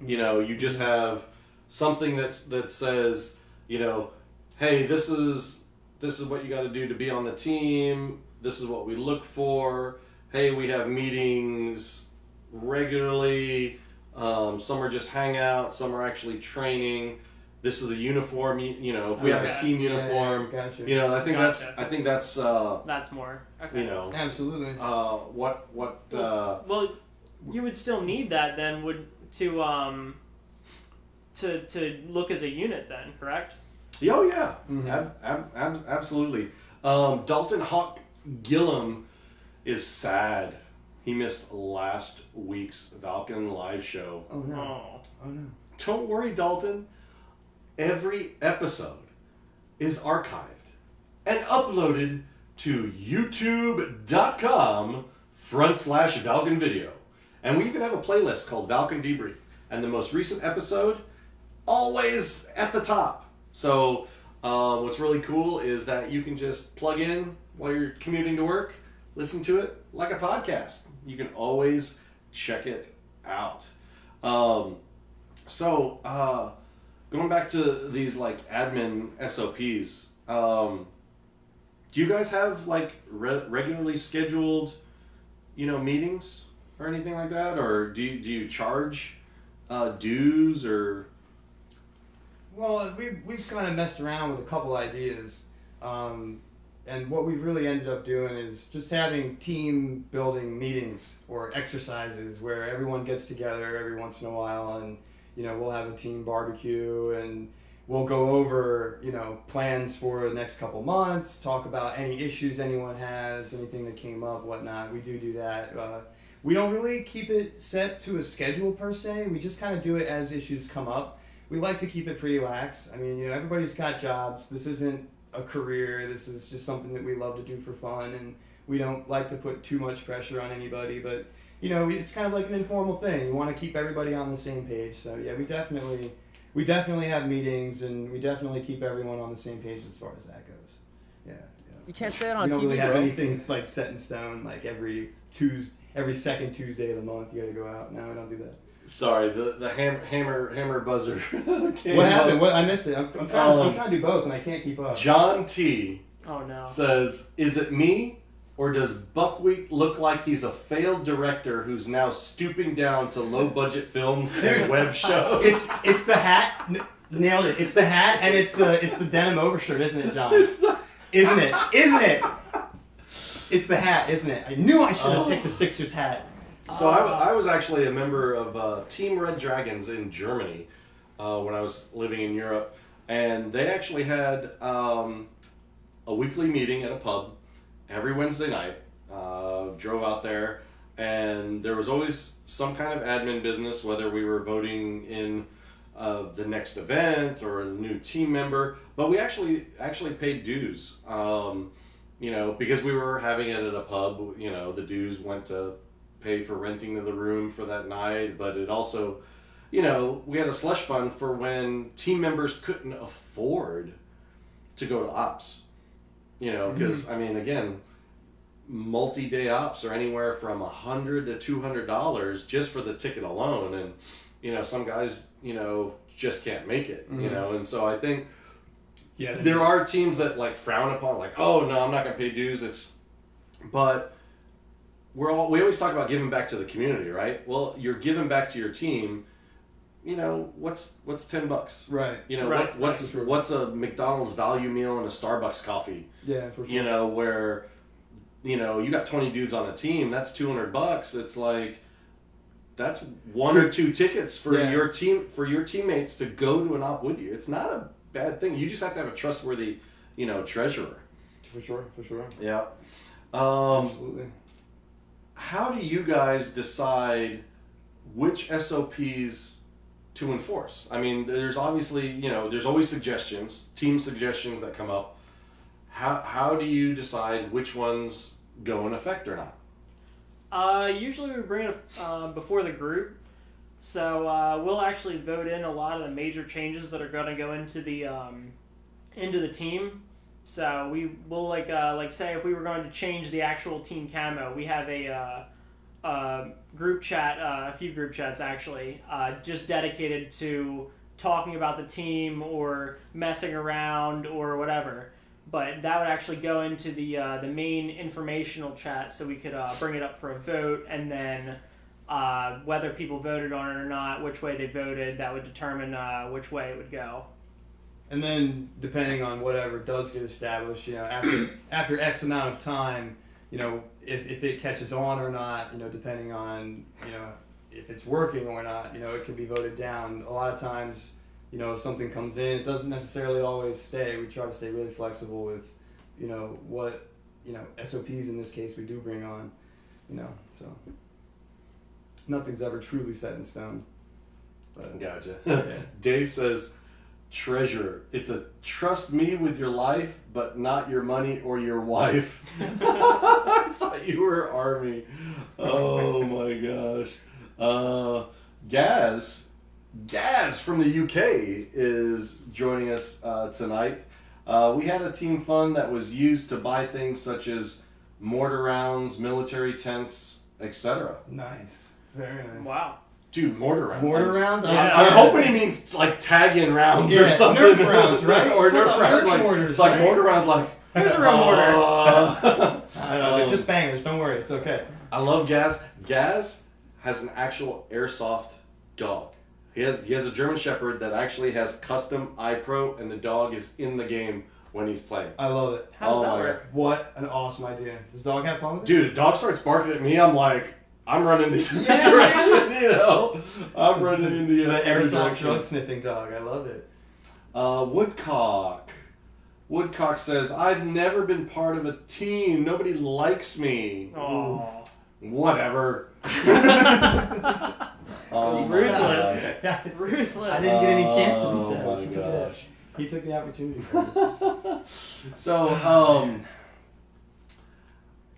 You know, you just have something that says, you know, hey, this is what you got to do to be on the team. This is what we look for. Hey, we have meetings regularly. Some are just hangout. Some are actually training. This is the uniform. You know, if we have a team uniform. Yeah, gotcha. You know, I think that's. That's more. Okay. You know, absolutely. What? Well, you would still need that then, to to look as a unit then, correct? Oh yeah, absolutely. Dalton Hawk Gillum is sad. He missed last week's Valken live show. Oh no! Oh no! Don't worry, Dalton. Every episode is archived and uploaded to youtube.com/Valken Video. And we even have a playlist called Valken Debrief. And the most recent episode, always at the top. So what's really cool is that you can just plug in while you're commuting to work, listen to it like a podcast. You can always check it out. Going back to these like admin SOPs, do you guys have like regularly scheduled, meetings or anything like that, or do you charge dues or? Well, we've kind of messed around with a couple ideas, and what we've really ended up doing is just having team building meetings or exercises where everyone gets together every once in a while, and we'll have a team barbecue and we'll go over plans for the next couple months, talk about any issues anyone has, anything that came up, whatnot. We do that. We don't really keep it set to a schedule per se. We just kind of do it as issues come up. We like to keep it pretty lax. I mean, everybody's got jobs. This isn't a career. This is just something that we love to do for fun, and we don't like to put too much pressure on anybody. But it's kind of like an informal thing. You want to keep everybody on the same page. So yeah, we definitely have meetings, and we definitely keep everyone on the same page as far as that goes. Yeah. You can't say it on TV. We don't really have bro. anything like set in stone. Like every second Tuesday of the month, you got to go out. No, we don't do that. Sorry, the hammer buzzer. What happened? I missed it. I'm trying to do both, and I can't keep up. John T. Oh no. Says, "Is it me, or does Buckwheat look like he's a failed director who's now stooping down to low budget films and web shows?" It's the hat. Nailed it. It's the hat, and it's the denim overshirt, isn't it, John? Isn't it? It's the hat, isn't it? I knew I should have picked the Sixers hat. So I was actually a member of Team Red Dragons in Germany when I was living in Europe, and they actually had a weekly meeting at a pub every Wednesday night. Drove out there, and there was always some kind of admin business, whether we were voting in the next event or a new team member, but we actually paid dues. Because we were having it at a pub, the dues went to pay for renting the room for that night, but it also, we had a slush fund for when team members couldn't afford to go to ops, because, again, multi-day ops are anywhere from $100 to $200 just for the ticket alone, and, some guys, just can't make it, and so I think there are teams that like frown upon, like, oh no, I'm not gonna pay dues. But we always talk about giving back to the community, right? Well, you're giving back to your team. What's $10? Right. What's a McDonald's value meal and a Starbucks coffee? Yeah, for sure. Where you got 20 dudes on a team, that's $200. It's like that's one or two tickets for your teammates to go to an op with you. It's not a bad thing. You just have to have a trustworthy, treasurer. For sure. Yeah. Absolutely. How do you guys decide which SOPs to enforce? I mean, there's obviously, there's always team suggestions that come up. How do you decide which ones go in effect or not? Usually we bring it before the group. So we'll actually vote in a lot of the major changes that are going to go into the team. So we'll like say if we were going to change the actual team camo, we have a group chat, a few group chats actually, just dedicated to talking about the team or messing around or whatever. But that would actually go into the main informational chat, so we could bring it up for a vote, and then whether people voted on it or not, which way they voted, that would determine which way it would go. And then, depending on whatever does get established, after X amount of time, if it catches on or not, depending on, if it's working or not, it can be voted down. A lot of times, you know, if something comes in, it doesn't necessarily always stay. We try to stay really flexible with, you know, what, you know, SOPs in this case we do bring on, you know, so nothing's ever truly set in stone. But, Gotcha. Yeah. Dave says, treasure. It's a trust me with your life, but not your money or your wife. I thought you were Army. Oh my gosh. Gaz from the UK is joining us tonight. We had a team fund that was used to buy things such as mortar rounds, military tents, etc. Nice. Very nice. Wow. Dude, mortar rounds. Mortar rounds? I'm hoping he means like tag-in rounds or something. Nerf rounds, right? Or Nerf rounds. Nerf Like, mortars, it's like right? mortar rounds like... Here's a real mortar. I don't know, they're just bangers. Don't worry, it's okay. I love Gaz. Gaz has an actual airsoft dog. He has a German Shepherd that actually has custom eye pro, and the dog is in the game when he's playing. I love it. How does that my work? God. What an awesome idea. Does the dog have fun with it? Dude, the dog starts barking at me. I'm like, I'm running the direction, you know. I'm running in the airsoft direction. drug sniffing dog. I love it. Woodcock. Woodcock says, I've never been part of a team. Nobody likes me. Oh. Whatever. Ruthless. Yeah, Ruthless. I didn't get any chance to be Oh savage. my He took gosh. He took the opportunity for me. So,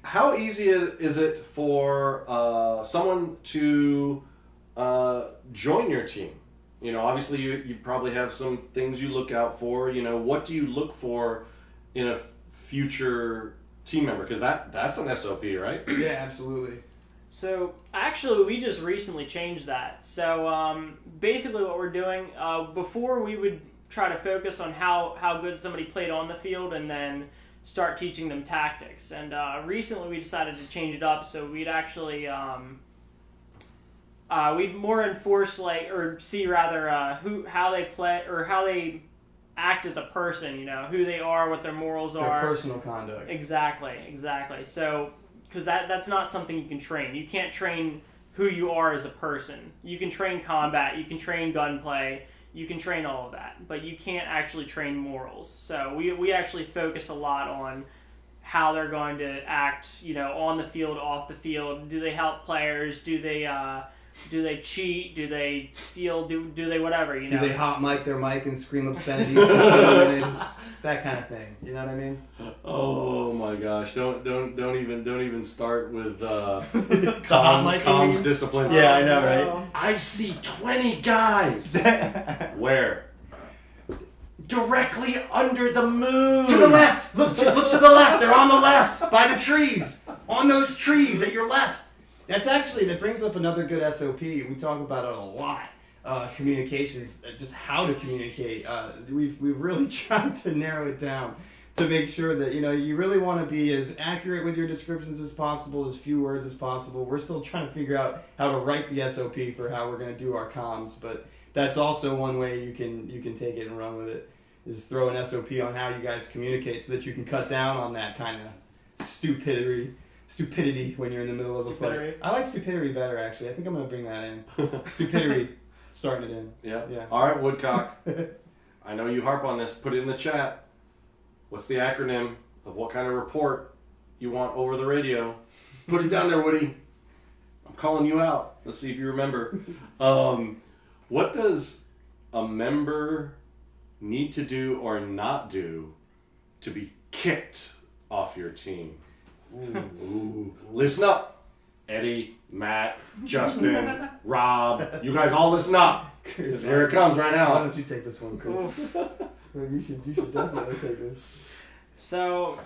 how easy is it for someone to join your team? You know, obviously you probably have some things you look out for. You know, what do you look for in a future team member? Because that's an SOP, right? Yeah, absolutely. So actually, we just recently changed that. So basically, what we're doing before we would try to focus on how good somebody played on the field, and then start teaching them tactics. And recently, we decided to change it up. So we'd actually we'd more enforce how they play or how they act as a person. You know, who they are, what their morals Their are. personal conduct. Exactly. So. Because that's not something you can train. You can't train who you are as a person. You can train combat, you can train gunplay, you can train all of that, but you can't actually train morals. So we actually focus a lot on how they're going to act, you know, on the field, off the field. Do they help players? Do they cheat? Do they steal? Do they whatever? You know? Do they hot mic their mic and scream obscenities for 20 minutes? That kind of thing. You know what I mean? Oh my gosh! Don't even start with comms discipline. Yeah, I know, right? I see 20 guys. Where? Directly under the moon. To the left. Look to the left. They're on the left by the trees. On those trees at your left. That brings up another good SOP. We talk about it a lot. Communications, just how to communicate. We've really tried to narrow it down to make sure that, you know, you really want to be as accurate with your descriptions as possible, as few words as possible. We're still trying to figure out how to write the SOP for how we're going to do our comms, but that's also one way you can take it and run with it, is throw an SOP on how you guys communicate so that you can cut down on that kind of stupidity when you're in the middle of a fight. I like stupidity better, actually. I think I'm going to bring that in. Stupidity. Starting it in. Yeah. All right, Woodcock. I know you harp on this. Put it in the chat. What's the acronym of what kind of report you want over the radio? Put it down there, Woody. I'm calling you out. Let's see if you remember. What does a member need to do or not do to be kicked off your team? Ooh. Listen up. Eddie, Matt, Justin, Rob, you guys all listen up. Here it comes right now. Why don't you take this one, Chris? You should definitely take this. So,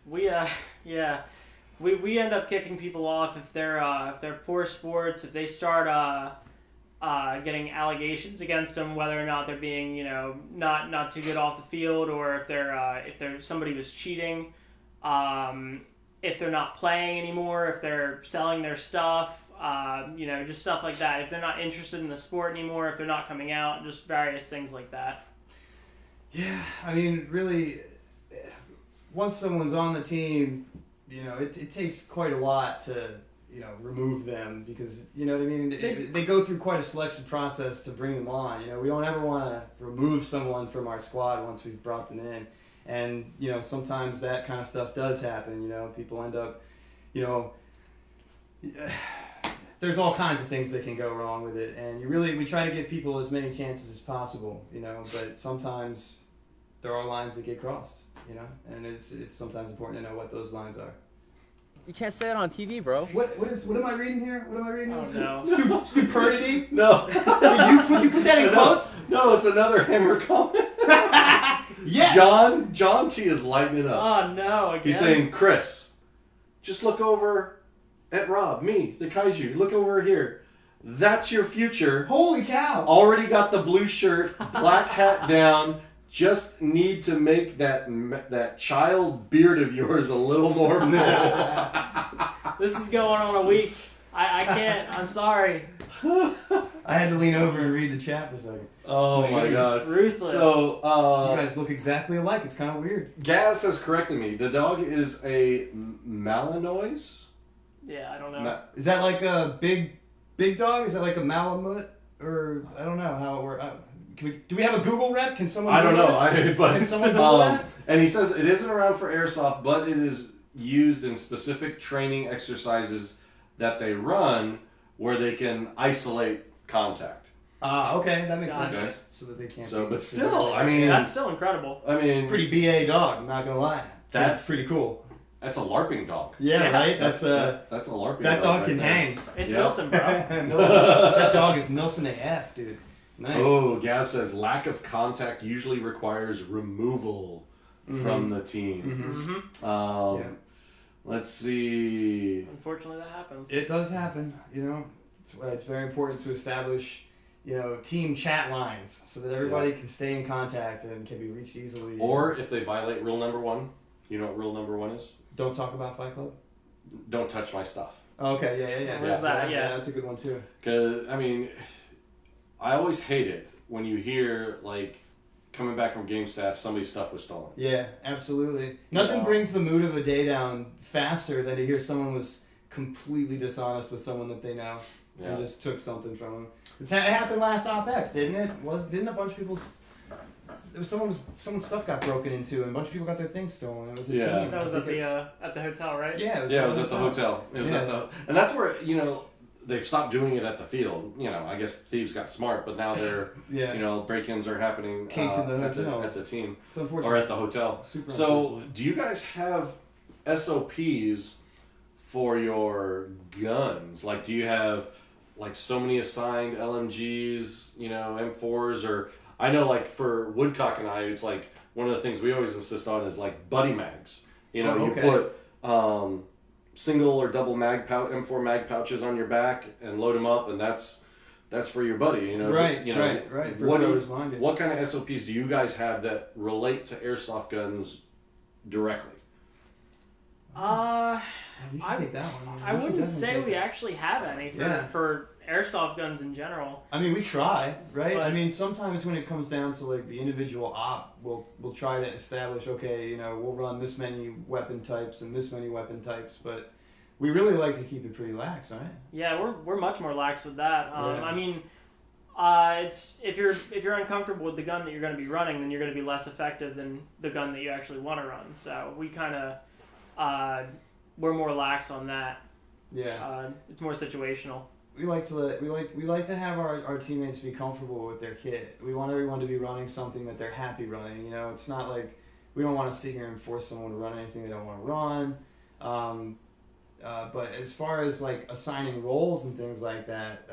we end up kicking people off if they're poor sports, if they start getting allegations against them, whether or not they're being, you know, not too good off the field, or if they're somebody was cheating. If they're not playing anymore, if they're selling their stuff, you know, just stuff like that. If they're not interested in the sport anymore, if they're not coming out, just various things like that. Yeah, I mean, really, once someone's on the team, you know, it takes quite a lot to, remove them because, you know what I mean? They go through quite a selection process to bring them on. You know, we don't ever want to remove someone from our squad once we've brought them in. And, sometimes that kind of stuff does happen. People end up, there's all kinds of things that can go wrong with it. And we try to give people as many chances as possible, but sometimes there are lines that get crossed, and it's sometimes important to know what those lines are. You can't say it on TV, bro. What am I reading here? What am I reading? Oh, no. Stupidity? No. Did you put that in quotes? No, it's another Hammer comment. Yes. John T is lighting it up. Oh, no. Again? He's saying, Chris, just look over at Rob, me, the Kaiju. Look over here. That's your future. Holy cow. Already got the blue shirt, black hat down. Just need to make that child beard of yours a little more full. This is going on a week. I can't. I'm sorry. I had to lean over and read the chat for a second. Oh my god. Ruthless. So, you guys look exactly alike. It's kind of weird. Gaz has corrected me. The dog is a Malinois? Yeah, I don't know. Is that like a big dog? Is that like a Malamute? Or I don't know how it works. Do we have a Google rep? Can someone? I don't know. Can someone Google that? And he says it isn't around for airsoft, but it is used in specific training exercises that they run where they can isolate contact. Okay, that makes sense. Okay. So that they can't. So, but still, I mean, that's still incredible. I mean, pretty BA dog. I'm not gonna lie. That's pretty cool. That's a LARPing dog. Yeah, right. That's a LARPing. That dog right can there. hang. It's Milson, bro. That dog is Milson AF, dude. Nice. Oh, Gaz says lack of contact usually requires removal from the team. Let's see. Unfortunately, that happens. It does happen. It's very important to establish, team chat lines so that everybody can stay in contact and can be reached easily. Or if they violate rule number 1, you know what rule number 1 is? Don't talk about Fight Club. Don't touch my stuff. Okay, yeah. Where's that? Yeah, that's a good one too. Because I mean, I always hate it when you hear like coming back from game staff, somebody's stuff was stolen. Yeah, absolutely. Nothing brings the mood of a day down faster than to hear someone was completely dishonest with someone that they know and just took something from them. It happened last OpEx, didn't it? Didn't a bunch of people's someone's stuff got broken into and a bunch of people got their things stolen. It was a team. That was at the hotel, right? Yeah, it was at the hotel. It was at the, and that's where they've stopped doing it at the field. I guess thieves got smart, but now they're break-ins are happening at the team it's unfortunate. or at the hotel. Super so, do you guys have SOPs for your guns? Like, do you have like so many assigned LMGs, M4s, or I know like for Woodcock and I, it's like one of the things we always insist on is like buddy mags. You put single or double M4 mag pouches on your back and load them up, and that's for your buddy. Right. What kind of SOPs do you guys have that relate to airsoft guns directly? You should take that one. I wouldn't say we actually have any for airsoft guns in general. I mean, we try, right? I mean, sometimes when it comes down to like the individual op, we'll try to establish, okay, we'll run this many weapon types and this many weapon types, but we really like to keep it pretty lax, right? Yeah, we're much more lax with that. I mean, it's if you're uncomfortable with the gun that you're going to be running, then you're going to be less effective than the gun that you actually want to run. So we kind of we're more lax on that. Yeah. It's more situational. We like to have our teammates be comfortable with their kit. We want everyone to be running something that they're happy running. It's not like we don't want to sit here and force someone to run anything they don't want to run. But as far as like assigning roles and things like that,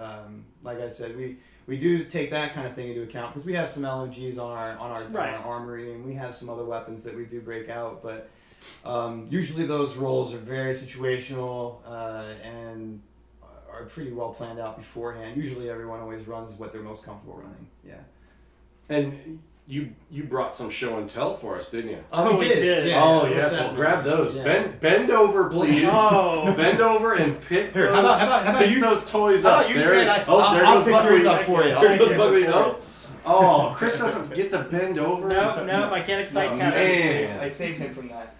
like I said, we do take that kind of thing into account because we have some LMGs on our armory and we have some other weapons that we do break out. But usually those roles are very situational and are pretty well planned out beforehand. Usually everyone always runs what they're most comfortable running. Yeah. And you brought some show and tell for us, didn't you? Oh, we did. Yeah, yes, well, grab those. Yeah. Bend over, please. Oh. Bend over and pick Here, those, how about pick you, those toys up. You there said there I'll goes pick Buckwheat. yours up for you. There goes Buckwheat. Oh, Chris doesn't get to bend over. No, I can't excite Kevin. Man. I saved him from that.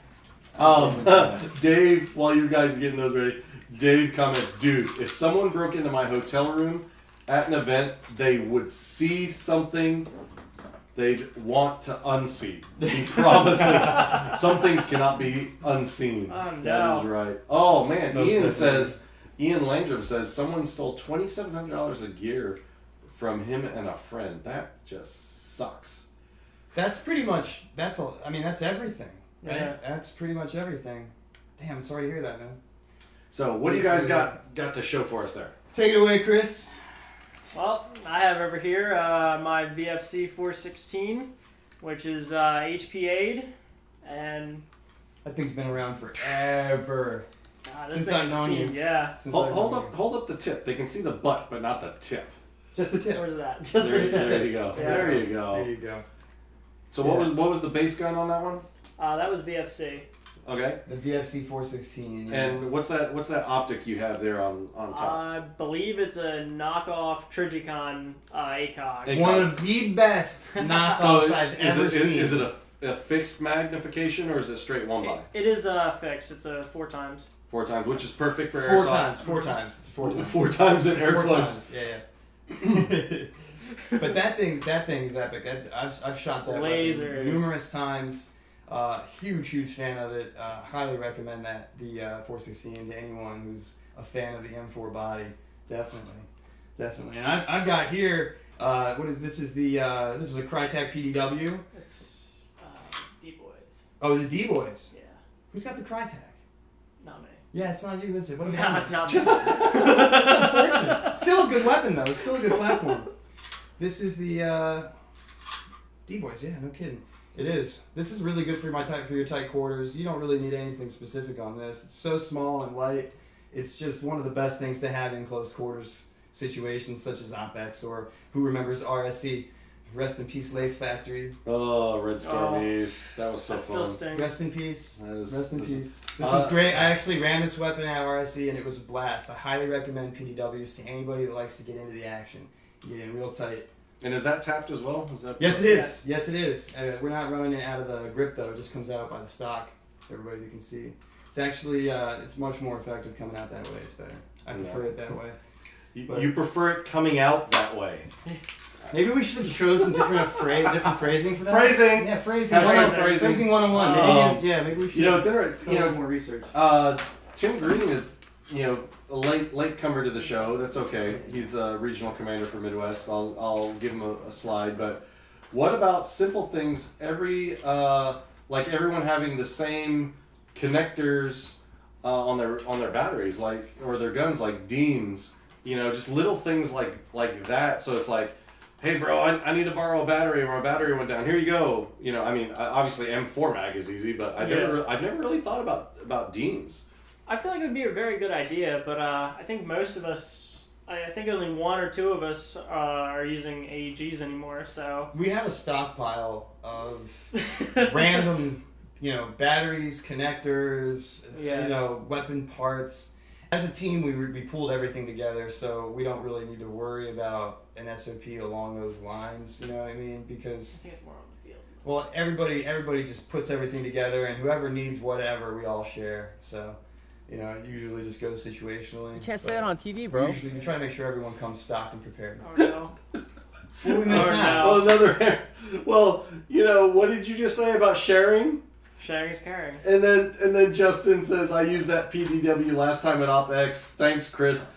Dave, while you guys are getting those ready, Dave comments, dude, if someone broke into my hotel room at an event, they would see something they'd want to unsee. He promises some things cannot be unseen. Oh, no. That is right. Oh, man. Ian Landrum says someone stole $2,700 of gear from him and a friend. That just sucks. That's pretty much, that's everything. Right? Yeah. That's pretty much everything. Damn, I'm sorry to hear that, man. So, what do you guys got to show for us there? Take it away, Chris. Well, I have over here my VFC 416, which is HPA'd, and that thing's been around forever. Since I've known you. Yeah. Hold up the tip. They can see the butt, but not the tip. Just the tip. Where's that? Just the tip. There you go. Yeah. There you go. There you go. So what was the base gun on that one? That was VFC. Okay. The VFC 416. Yeah. And what's that optic you have there on top? I believe it's a knockoff Trigicon ACOG. One of the best knockoffs I've ever seen. Is it a fixed magnification or is it straight one by? It is fixed. It's a 4 times. 4 times, which is perfect for airsoft. Four times. It's 4 times. 4 times in air quotes. Yeah. But that thing is epic. I've shot that Lasers. numerous times. Huge fan of it. Highly recommend the 416 to anyone who's a fan of the M4 body. Definitely. And I've got here. This is a Crytek PDW. It's D-Boys. Oh, the D-Boys. Yeah. Who's got the Crytek? Not me. Yeah, it's not you, is it? What No, it's not me. That's unfortunate. Still a good weapon, though. Still a good platform. This is the D-Boys. Yeah, no kidding. It is. This is really good for your tight quarters. You don't really need anything specific on this. It's so small and light. It's just one of the best things to have in close quarters situations such as OpEx or who remembers RSC. Rest in peace, Lace Factory. Oh, Red Star Maze. That was so fun. Still stings. Rest in peace. Rest in peace. This was great. I actually ran this weapon at RSC and it was a blast. I highly recommend PDWs to anybody that likes to get into the action. You get in real tight. And is that tapped as well? Yes, it is. Yes, it is. We're not running it out of the grip though. It just comes out by the stock. Everybody you can see. It's actually it's much more effective coming out that way. It's better. I prefer it that way. You prefer it coming out that way. Maybe we should have chosen different phrasing for that. Phrasing. Yeah, phrasing. Phrasing 101. Maybe we should. It's interesting. More research. Tim Green is a late comer to the show. That's okay. He's a regional commander for Midwest. I'll give him a slide. But what about simple things? Like everyone having the same connectors on their batteries, or their guns, like Dean's. Just little things like that. So it's like, hey bro, I need to borrow a battery. My battery went down. Here you go. Obviously M4 mag is easy, but I've never really thought about Dean's. I feel like it would be a very good idea, but I think most of us, I think only 1 or 2 of us are using AEGs anymore. So we have a stockpile of random, batteries, connectors, weapon parts. As a team, we pulled everything together, so we don't really need to worry about an SOP along those lines. You know what I mean? Because I think it's more on the field. Well, everybody just puts everything together, and whoever needs whatever, we all share. So, it usually just goes situationally. You can't say it on TV, bro. Usually, we try to make sure everyone comes stocked and prepared. Oh no. What we miss now? Well, what did you just say about sharing? Sharing is caring. And then Justin says, I used that PDW last time at OpEx. Thanks, Chris.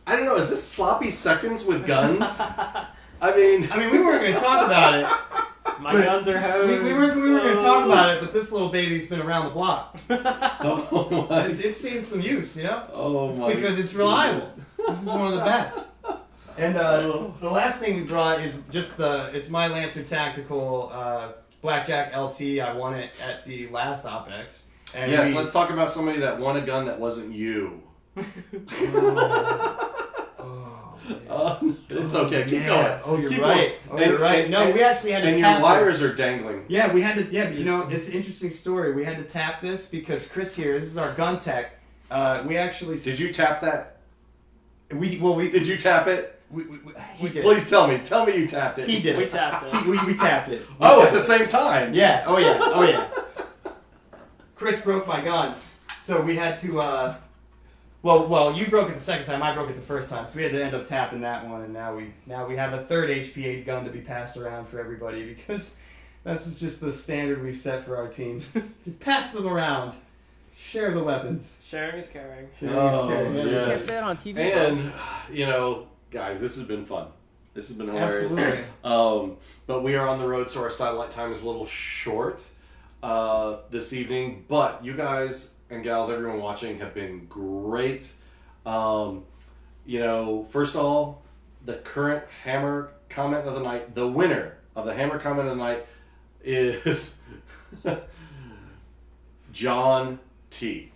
I don't know, is this sloppy seconds with guns? I mean, we weren't going to talk about it. My guns are hosed. We weren't going to talk about it, but this little baby's been around the block. Oh my. It's seen some use, Oh it's my. Because it's reliable. This is one of the best. And the last thing we brought is just it's my Lancer Tactical Blackjack LT. I won it at the last OpEx. And let's talk about somebody that won a gun that wasn't you. It's okay. Keep going. Oh, you're Keep right. going. You're right. No, we actually had to tap and your wires this. are dangling. Yeah, we had to. Yeah, but it's an interesting story. We had to tap this because Chris here. This is our gun tech. We actually. Did you tap that? We did you tap it? He did. Please tell me. Tell me you tapped it. He did. We tapped it. We tapped it. At the same time. Yeah. Oh yeah. Oh yeah. Chris broke my gun, so we had to. Well, you broke it the second time. I broke it the first time, so we had to end up tapping that one, and now we have a third HP8 gun to be passed around for everybody because that's just the standard we've set for our team. Pass them around. Share the weapons. Sharing is caring. Yes. Get that on TV. And, guys, this has been fun. This has been hilarious. Absolutely. But we are on the road, so our satellite time is a little short this evening. But you guys and gals, everyone watching, have been great. First of all, the current Hammer comment of the night, the winner of the Hammer comment of the night is John T.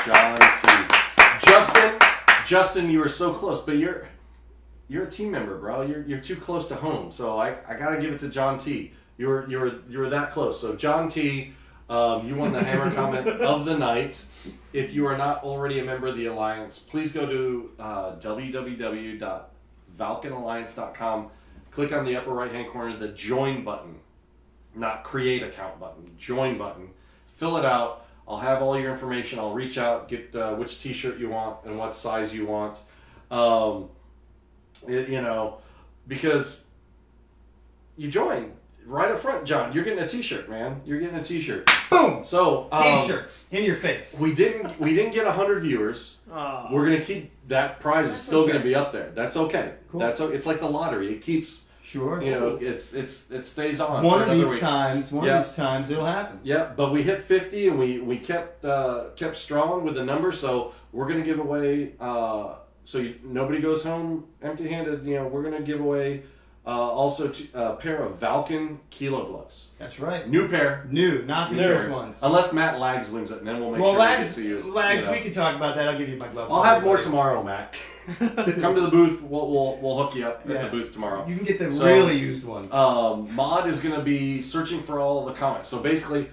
John T. Justin, you were so close, but you're a team member, bro. You're too close to home, so I gotta give it to John T. You were that close. So John T, you won the Hammer comment of the night. If you are not already a member of the Alliance, please go to www.valkenalliance.com. Click on the upper right-hand corner, the join button, not create account button, join button. Fill it out. I'll have all your information. I'll reach out, get which t-shirt you want and what size you want. Because you join right up front, John. You're getting a t-shirt, man. You're getting a t-shirt. Boom! So T-shirt in your face. We didn't get 100 viewers. We're gonna keep that prize. Is still gonna be up there. That's okay. Cool. It's like the lottery. It keeps. Sure. It stays on. One of these times it'll happen. Yeah, but we hit 50 and we kept strong with the number. So we're gonna give away. Nobody goes home empty-handed. We're gonna give away also a pair of Valken Kilo gloves. That's right. New pair. New, not the used ones. Unless Matt Lags wins it, and then we'll make sure we get to use. Lags, we can talk about that. I'll give you my gloves. I'll have more tomorrow, Matt. Come to the booth. We'll hook you up at the booth tomorrow. You can get the really used ones. Mod is going to be searching for all the comments. So basically,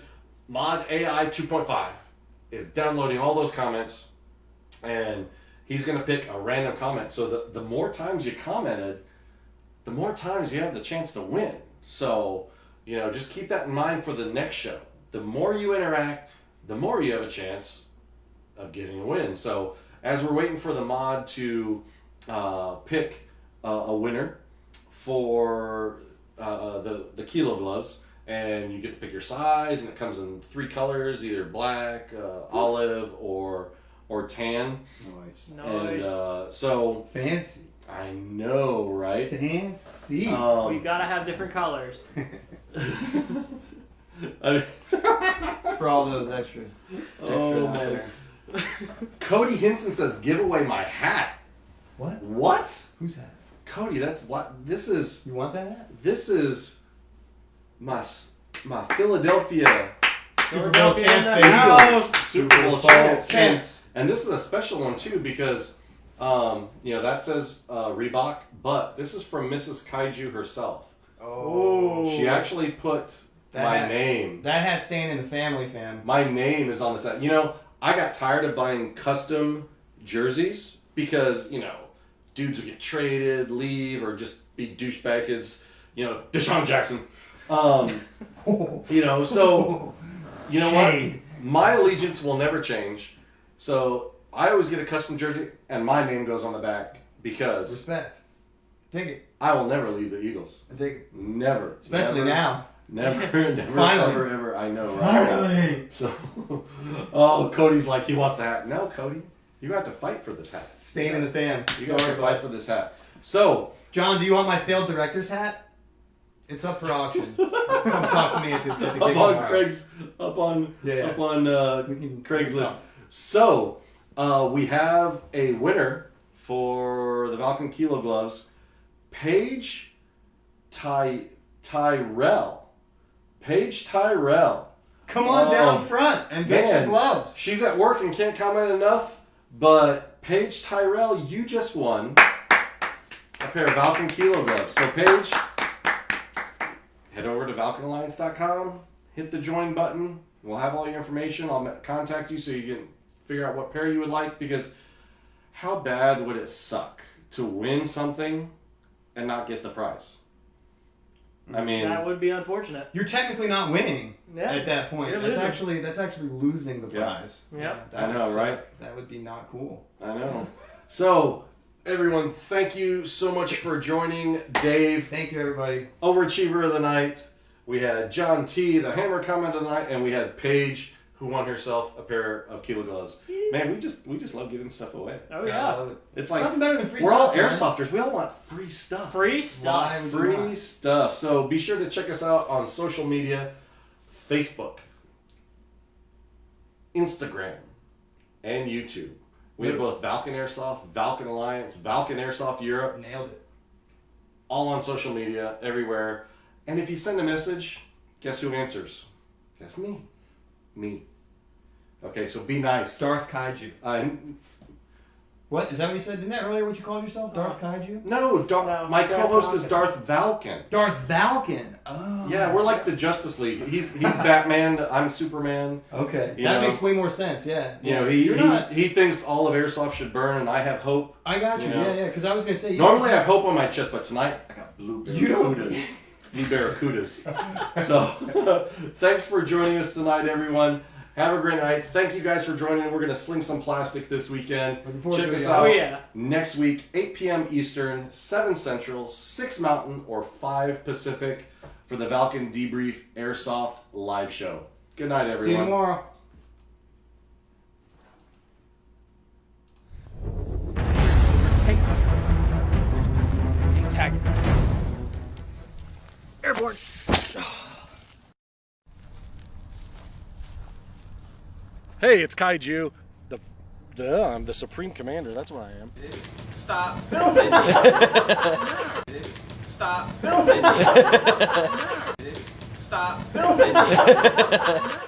Mod AI 2.5 is downloading all those comments, and he's going to pick a random comment. So the more times you commented, the more times you have the chance to win. So, just keep that in mind for the next show. The more you interact, the more you have a chance of getting a win. So, as we're waiting for the mod to pick a winner for the Kilo gloves, and you get to pick your size, and it comes in 3 colors, either black, olive, or tan. Nice. And so fancy. I know, right? Fancy. We gotta have different colors. For all those extra. Man. Cody Hinson says, "Give away my hat." What? What? Whose hat? Cody, that's what this is. You want that hat? This is my Philadelphia Super Bowl champs, Eagles. Super Bowl champs. And this is a special one too because that says Reebok, but this is from Mrs. Kaiju herself. Oh. She actually put my name. That hat staying in the family, fam. My name is on this hat. I got tired of buying custom jerseys because, dudes would get traded, leave, or just be douchebag kids. Deshaun Jackson. So, you know what? My allegiance will never change. So, I always get a custom jersey, and my name goes on the back because... Respect. Take it. I will never leave the Eagles. Take it. Never. Especially now. Never, Finally. ever. I know, right? Finally. So, Cody's like, he wants the hat. No, Cody, you have to fight for this hat. Staying in the fam. You got to fight for this hat. So, John, do you want my failed director's hat? It's up for auction. Come talk to me at the gig tomorrow. Up on Craigslist. So, we have a winner for the Valken Kilo gloves, Paige Tyrell. Paige Tyrell. Come on down front and get your gloves. She's at work and can't comment enough, but Paige Tyrell, you just won a pair of Valken Kilo gloves. So Paige, head over to ValkenAlliance.com, hit the join button. We'll have all your information. I'll contact you so you can figure out what pair you would like, because how bad would it suck to win something and not get the prize? I mean, that would be unfortunate. You're technically not winning at that point. You're That's losing. actually losing the prize. Yeah. I know, right? That would be not cool. I know. So, everyone, thank you so much for joining. Dave. Thank you, everybody. Overachiever of the night. We had John T, the hammer comment of the night, and we had Paige, who won herself a pair of Kilo gloves. Man, we just love giving stuff away. Oh yeah. It's like nothing better than free we're stuff, all man. airsofters. We all want free stuff. Free stuff. Why would you Free not? stuff. So be sure to check us out on social media, Facebook, Instagram, and YouTube. We have both Valken Airsoft, Valken Alliance, Valken Airsoft Europe. Nailed it. All on social media, everywhere. And if you send a message, guess who answers? That's me. Me. Okay, so be nice. Darth Kaiju. What? Is that what you said? Isn't that earlier what you called yourself? Darth Kaiju? No, my co-host is Darth Valken. Darth Valken. Oh. Yeah, we're like the Justice League. He's Batman, I'm Superman. Okay. You That know? makes way more sense, yeah. You know, You're not... he thinks all of airsoft should burn, and I have hope. I got you. know? Yeah, because I was going to say... Normally I have hope on my chest, but tonight I got blue You don't- barracudas. Blue barracudas. So, thanks for joining us tonight, everyone. Have a great night. Thank you guys for joining. We're going to sling some plastic this weekend. Check us out next week, 8 p.m. Eastern, 7 Central, 6 Mountain, or 5 Pacific for the Valken Debrief Airsoft live show. Good night, everyone. See you tomorrow. Tag it. Airborne. Hey, it's Kaiju. I'm the Supreme Commander. That's what I am. Stop filming. Stop filming. Stop filming.